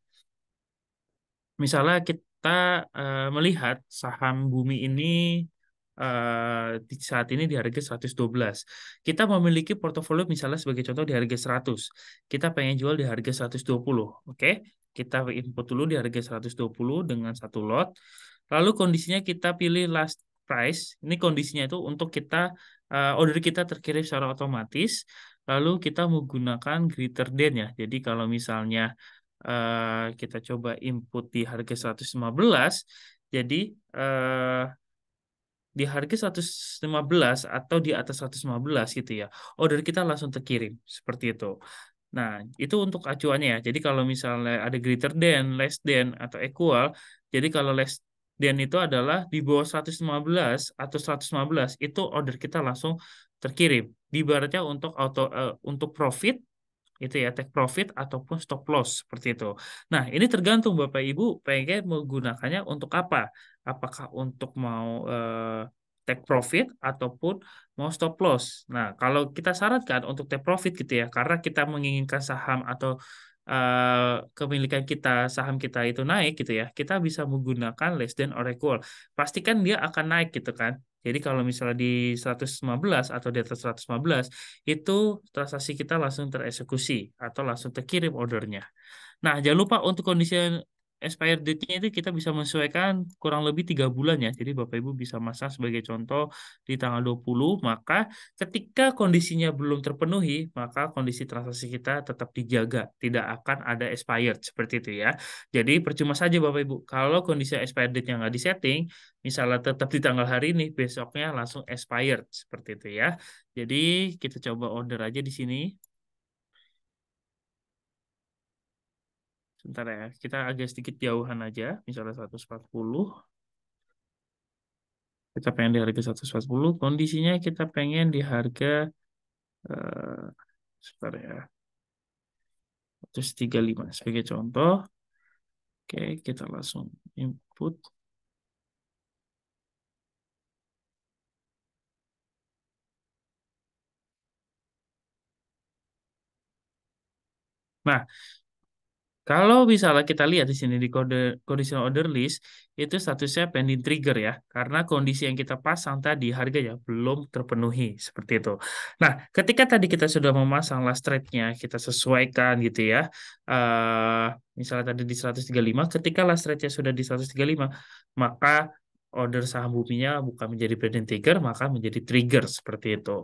Misalnya kita melihat saham bumi ini di saat ini di harga 112. Kita memiliki portofolio misalnya sebagai contoh di harga 100. Kita pengen jual di harga 120. Oke? Kita input dulu di harga 120 dengan satu lot. Lalu kondisinya kita pilih last price. Ini kondisinya itu untuk kita order kita terkirim secara otomatis. Lalu kita menggunakan greater than ya. Jadi kalau misalnya kita coba input di harga 115, jadi eh, di harga 115 atau di atas 115 gitu ya, order kita langsung terkirim seperti itu. Nah, itu untuk acuannya ya. Jadi kalau misalnya ada greater than, less than, atau equal, jadi kalau less than itu adalah di bawah 115 atau 115, itu order kita langsung terkirim. Di ibaratnya untuk profit itu ya take profit ataupun stop loss seperti itu. Nah, ini tergantung Bapak Ibu pengen menggunakannya untuk apa? Apakah untuk mau take profit ataupun mau stop loss. Nah, kalau kita sarankan untuk take profit gitu ya, karena kita menginginkan saham atau kepemilikan kita saham kita itu naik gitu ya, kita bisa menggunakan less than or equal. Pastikan dia akan naik gitu kan. Jadi kalau misalnya di 115 atau di atas 115 itu transaksi kita langsung tereksekusi atau langsung terkirim ordernya. Nah, jangan lupa untuk kondisi expired date-nya itu kita bisa menyesuaikan kurang lebih 3 bulan ya. Jadi Bapak Ibu bisa masang sebagai contoh di tanggal 20, maka ketika kondisinya belum terpenuhi, maka kondisi transaksi kita tetap dijaga, tidak akan ada expired seperti itu ya. Jadi percuma saja Bapak Ibu, kalau kondisi expired date-nya nggak disetting, misalnya tetap di tanggal hari ini, besoknya langsung expired seperti itu ya. Jadi kita coba order aja di sini. Sebentar ya, kita agak sedikit jauhan aja, misalnya 140. Kita pengen di harga 140, kondisinya kita pengen di harga, eh, sebentar ya, 135 sebagai contoh. Oke, kita langsung input. Nah, kalau misalnya kita lihat di sini di kode conditional order list, itu statusnya pending trigger ya, karena kondisi yang kita pasang tadi harganya belum terpenuhi seperti itu. Nah, ketika tadi kita sudah memasang last rate-nya, kita sesuaikan gitu ya, eh misalnya tadi di 135, ketika last rate-nya sudah di 135, maka order saham buminya bukan menjadi pending trigger, maka menjadi trigger seperti itu.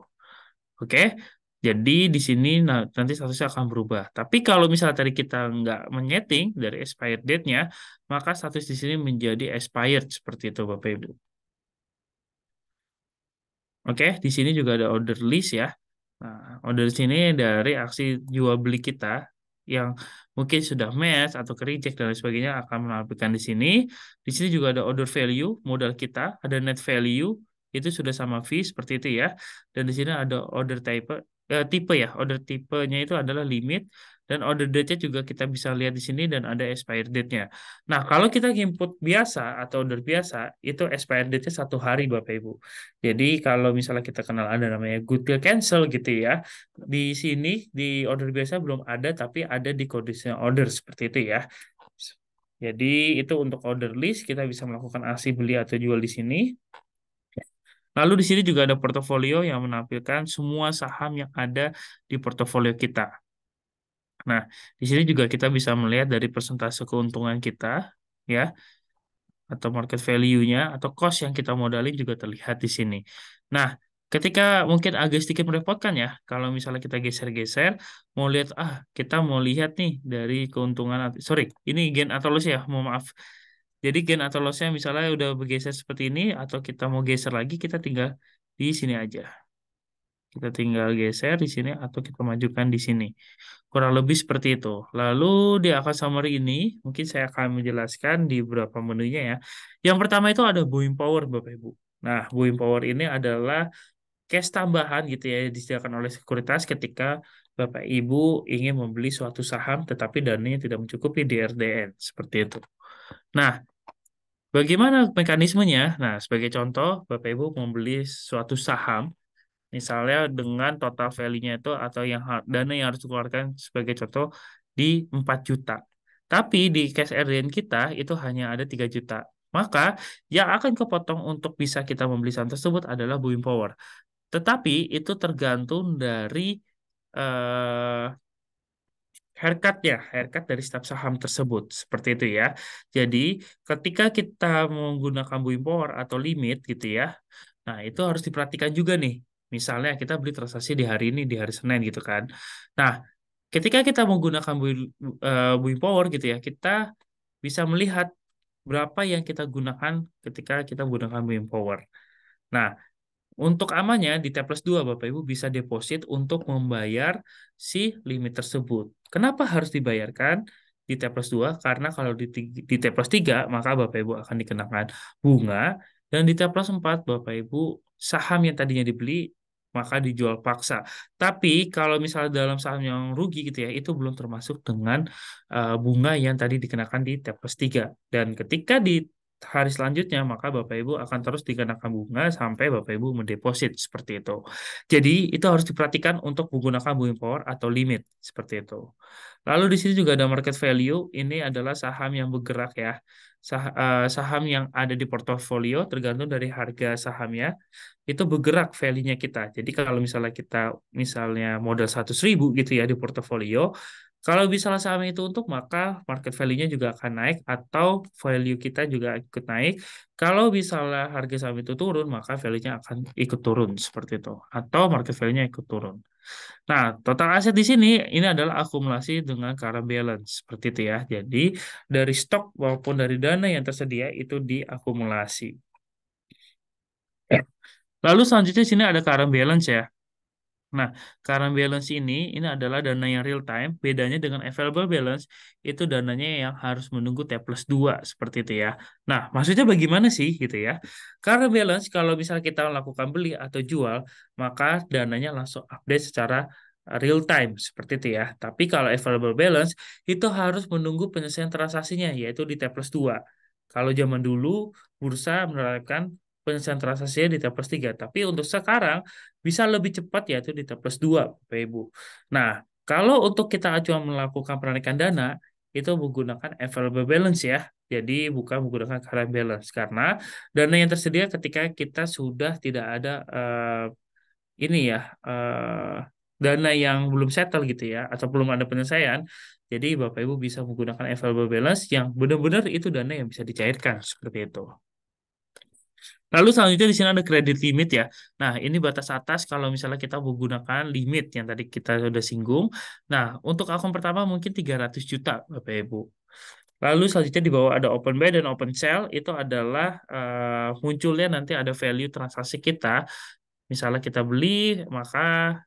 Oke, jadi di sini nanti statusnya akan berubah. Tapi kalau misalnya tadi kita nggak menyeting dari expired date-nya, maka status di sini menjadi expired seperti itu Bapak Ibu. Oke, di sini juga ada order list ya. Nah, order di sini dari aksi jual beli kita yang mungkin sudah match atau ke reject dan lain sebagainya akan menampilkan di sini. Di sini juga ada order value modal kita, ada net value itu sudah sama fee seperti itu ya. Dan di sini ada order type tipe ya. Order tipenya itu adalah limit dan order date-nya juga kita bisa lihat di sini dan ada expired date-nya. Nah, kalau kita input biasa atau order biasa itu expired date-nya 1 hari Bapak Ibu. Jadi kalau misalnya kita kenal ada namanya goodwill cancel gitu ya, di sini di order biasa belum ada, tapi ada di conditional order seperti itu ya. Jadi itu untuk order list kita bisa melakukan aksi beli atau jual di sini. Lalu di sini juga ada portofolio yang menampilkan semua saham yang ada di portofolio kita. Nah, di sini juga kita bisa melihat dari persentase keuntungan kita ya atau market value-nya atau cost yang kita modalin juga terlihat di sini. Nah, ketika mungkin agak sedikit merepotkan ya, kalau misalnya kita geser-geser, mau lihat, kita mau lihat nih dari keuntungan, sorry, ini gain atau loss ya, mau maaf. Jadi gain atau loss-nya misalnya udah bergeser seperti ini, atau kita mau geser lagi, kita tinggal di sini aja. Kita tinggal geser di sini atau kita majukan di sini. Kurang lebih seperti itu. Lalu di akun summary ini, mungkin saya akan menjelaskan di beberapa menunya ya. Yang pertama itu ada buying power, Bapak Ibu. Nah, buying power ini adalah cash tambahan gitu ya, yang disediakan oleh sekuritas ketika Bapak Ibu ingin membeli suatu saham tetapi dananya tidak mencukupi di RDN. Seperti itu. Nah, bagaimana mekanismenya? Nah, sebagai contoh, Bapak Ibu membeli suatu saham misalnya dengan total value-nya itu atau yang dana yang harus dikeluarkan sebagai contoh di 4 juta. Tapi di cash RDN kita itu hanya ada 3 juta. Maka yang akan kepotong untuk bisa kita membeli saham tersebut adalah buying power. Tetapi itu tergantung dari eh, haircut dari setiap saham tersebut. Seperti itu ya. Jadi ketika kita menggunakan buying power atau limit gitu ya, nah itu harus diperhatikan juga nih. Misalnya kita beli transaksi di hari ini, di hari Senin gitu kan. Nah, ketika kita menggunakan buying power gitu ya, kita bisa melihat berapa yang kita gunakan ketika kita menggunakan buying power. Nah, untuk amannya di T plus 2 Bapak Ibu bisa deposit untuk membayar si limit tersebut. Kenapa harus dibayarkan di T plus 2? Karena kalau di T plus 3 maka Bapak Ibu akan dikenakan bunga dan di T plus 4 Bapak Ibu saham yang tadinya dibeli maka dijual paksa. Tapi kalau misalnya dalam saham yang rugi gitu ya, itu belum termasuk dengan bunga yang tadi dikenakan di T plus 3. Dan ketika di hari selanjutnya, maka Bapak Ibu akan terus dikenakan bunga sampai Bapak Ibu mendeposit seperti itu. Jadi, itu harus diperhatikan untuk menggunakan buying power atau limit seperti itu. Lalu di sini juga ada market value. Ini adalah saham yang bergerak ya. Saham yang ada di portofolio tergantung dari harga sahamnya itu bergerak value-nya kita. Jadi kalau misalnya kita misalnya modal 100.000 gitu ya di portofolio, kalau misalnya saham itu untuk maka market value-nya juga akan naik atau value kita juga ikut naik. Kalau misalnya harga saham itu turun, maka value-nya akan ikut turun seperti itu. Atau market value-nya ikut turun. Nah, total aset di sini ini adalah akumulasi dengan current balance seperti itu ya. Jadi dari stok maupun dari dana yang tersedia itu diakumulasi. Lalu selanjutnya di sini ada current balance ya. Nah, current balance ini adalah dana yang real time. Bedanya dengan available balance, itu dananya yang harus menunggu T plus 2, seperti itu ya. Nah, maksudnya bagaimana sih gitu ya? Current balance, kalau misalnya kita lakukan beli atau jual, maka dananya langsung update secara real time, seperti itu ya. Tapi kalau available balance, itu harus menunggu penyelesaian transaksinya, yaitu di T plus 2. Kalau zaman dulu, bursa menerapkan penyelesaian transaksinya di T plus 3. Tapi untuk sekarang, bisa lebih cepat yaitu di T plus 2, Bapak Ibu. Nah, Kalau untuk kita cuma melakukan penarikan dana, itu menggunakan available balance ya. Jadi bukan menggunakan current balance. Karena dana yang tersedia ketika kita sudah tidak ada ini ya, dana yang belum settle gitu ya, atau belum ada penyelesaian. Jadi Bapak Ibu bisa menggunakan available balance yang benar-benar itu dana yang bisa dicairkan seperti itu. Lalu selanjutnya di sini ada kredit limit ya. Nah, ini batas atas kalau misalnya kita menggunakan limit yang tadi kita sudah singgung. Nah, untuk akun pertama mungkin 300 juta Bapak Ibu. Lalu selanjutnya di bawah ada open buy dan open sell itu adalah munculnya nanti ada value transaksi kita. Misalnya kita beli, maka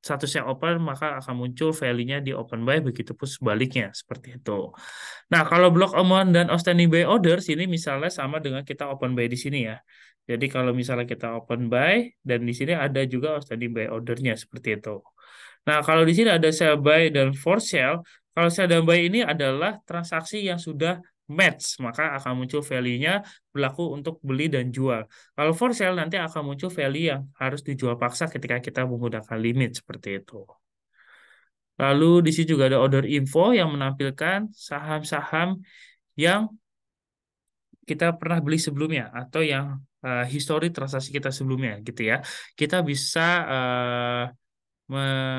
statusnya open, maka akan muncul value-nya di open buy, begitu pun sebaliknya, seperti itu. Nah, kalau block amount dan outstanding buy orders ini misalnya sama dengan kita open buy di sini ya. Jadi kalau misalnya kita open buy dan di sini ada juga outstanding buy ordernya seperti itu. Nah, kalau di sini ada sell buy dan for sale, kalau sell dan buy ini adalah transaksi yang sudah match, maka akan muncul value-nya berlaku untuk beli dan jual. Kalau for sale nanti akan muncul value yang harus dijual paksa ketika kita menggunakan limit seperti itu. Lalu di sini juga ada order info yang menampilkan saham-saham yang kita pernah beli sebelumnya atau yang histori transaksi kita sebelumnya gitu ya. Kita bisa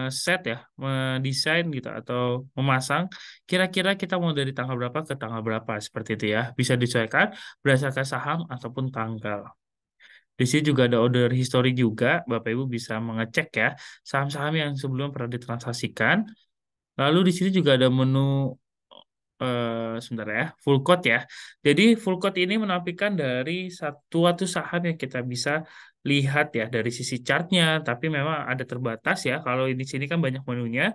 set ya, mendesain gitu atau memasang kira-kira kita mau dari tanggal berapa ke tanggal berapa seperti itu ya. Bisa disesuaikan berdasarkan saham ataupun tanggal. Di sini juga ada order history juga, Bapak Ibu bisa mengecek ya saham-saham yang sebelum pernah ditransaksikan. Lalu di sini juga ada menu sebentar ya, full code ya. Jadi full code ini menampilkan dari satu saham yang kita bisa lihat ya dari sisi chartnya, tapi memang ada terbatas ya. Kalau di sini kan banyak menunya.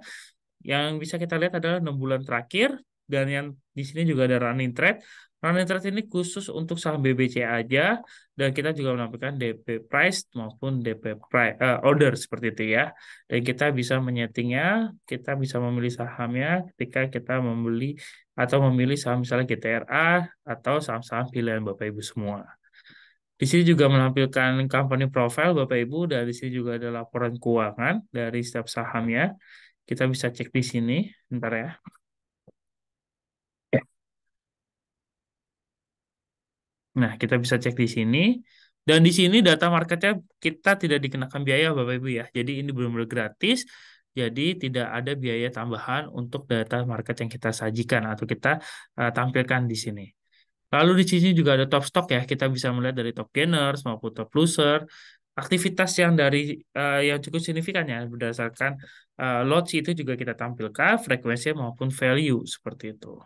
Yang bisa kita lihat adalah 6 bulan terakhir dan yang di sini juga ada running trade. Running trade ini khusus untuk saham BBC aja dan kita juga menampilkan DP price maupun DP price, order seperti itu ya. Dan kita bisa menyetingnya, kita bisa memilih sahamnya ketika kita membeli atau memilih saham misalnya GTRA atau saham-saham pilihan Bapak Ibu semua. Di sini juga menampilkan company profile Bapak Ibu dan di sini juga ada laporan keuangan dari setiap sahamnya. Kita bisa cek di sini, bentar ya. Nah, kita bisa cek di sini. Dan di sini data marketnya kita tidak dikenakan biaya, Bapak Ibu ya. Jadi ini benar-benar gratis. Jadi tidak ada biaya tambahan untuk data market yang kita sajikan atau kita tampilkan di sini. Lalu di sini juga ada top stock ya. Kita bisa melihat dari top gainers maupun top loser. Aktivitas yang dari yang cukup signifikan ya berdasarkan lots itu juga kita tampilkan frekuensi maupun value seperti itu.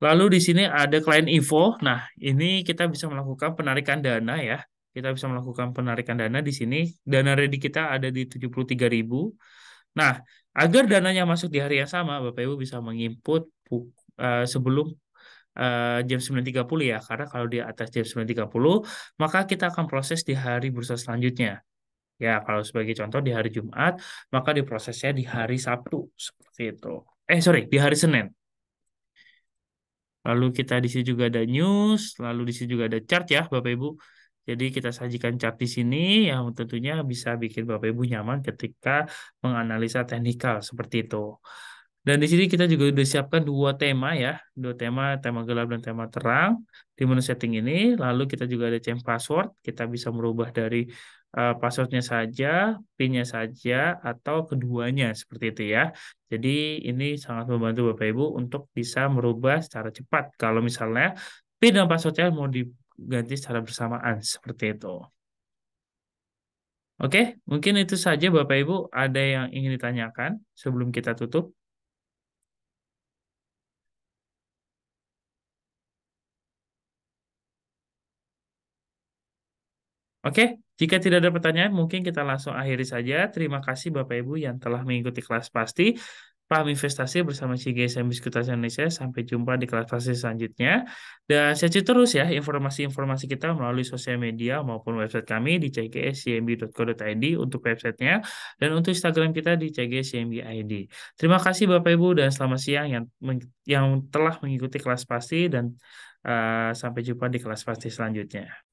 Lalu di sini ada client info. Nah, ini kita bisa melakukan penarikan dana ya. Kita bisa melakukan penarikan dana di sini. Dana ready kita ada di 73.000. Nah, agar dananya masuk di hari yang sama, Bapak Ibu bisa menginput sebelum jam 9.30 ya. Karena kalau di atas jam 9.30, maka kita akan proses di hari bursa selanjutnya. Ya, kalau sebagai contoh di hari Jumat, maka diprosesnya di hari Sabtu. Seperti itu. Sorry, di hari Senin. Lalu kita di sini juga ada news, lalu di sini juga ada chart ya, Bapak Ibu. Jadi kita sajikan chart di sini yang tentunya bisa bikin Bapak Ibu nyaman ketika menganalisa teknikal seperti itu. Dan di sini kita juga sudah siapkan dua tema ya, dua tema, tema gelap dan tema terang di menu setting ini. Lalu kita juga ada change password, kita bisa merubah dari passwordnya saja, PIN-nya saja, atau keduanya seperti itu ya. Jadi ini sangat membantu Bapak Ibu untuk bisa merubah secara cepat. Kalau misalnya PIN dan passwordnya mau diganti secara bersamaan seperti itu. Oke, mungkin itu saja Bapak Ibu. Ada yang ingin ditanyakan sebelum kita tutup? Oke, jika tidak ada pertanyaan, mungkin kita langsung akhiri saja. Terima kasih Bapak Ibu yang telah mengikuti kelas pasti. Paham investasi bersama CGSM Sekuritas Indonesia. Sampai jumpa di kelas pasti selanjutnya. Dan search terus ya informasi-informasi kita melalui sosial media maupun website kami di cgscmb.co.id untuk websitenya dan untuk Instagram kita di cgscmb.id. Terima kasih Bapak Ibu dan selamat siang yang telah mengikuti kelas pasti dan sampai jumpa di kelas pasti selanjutnya.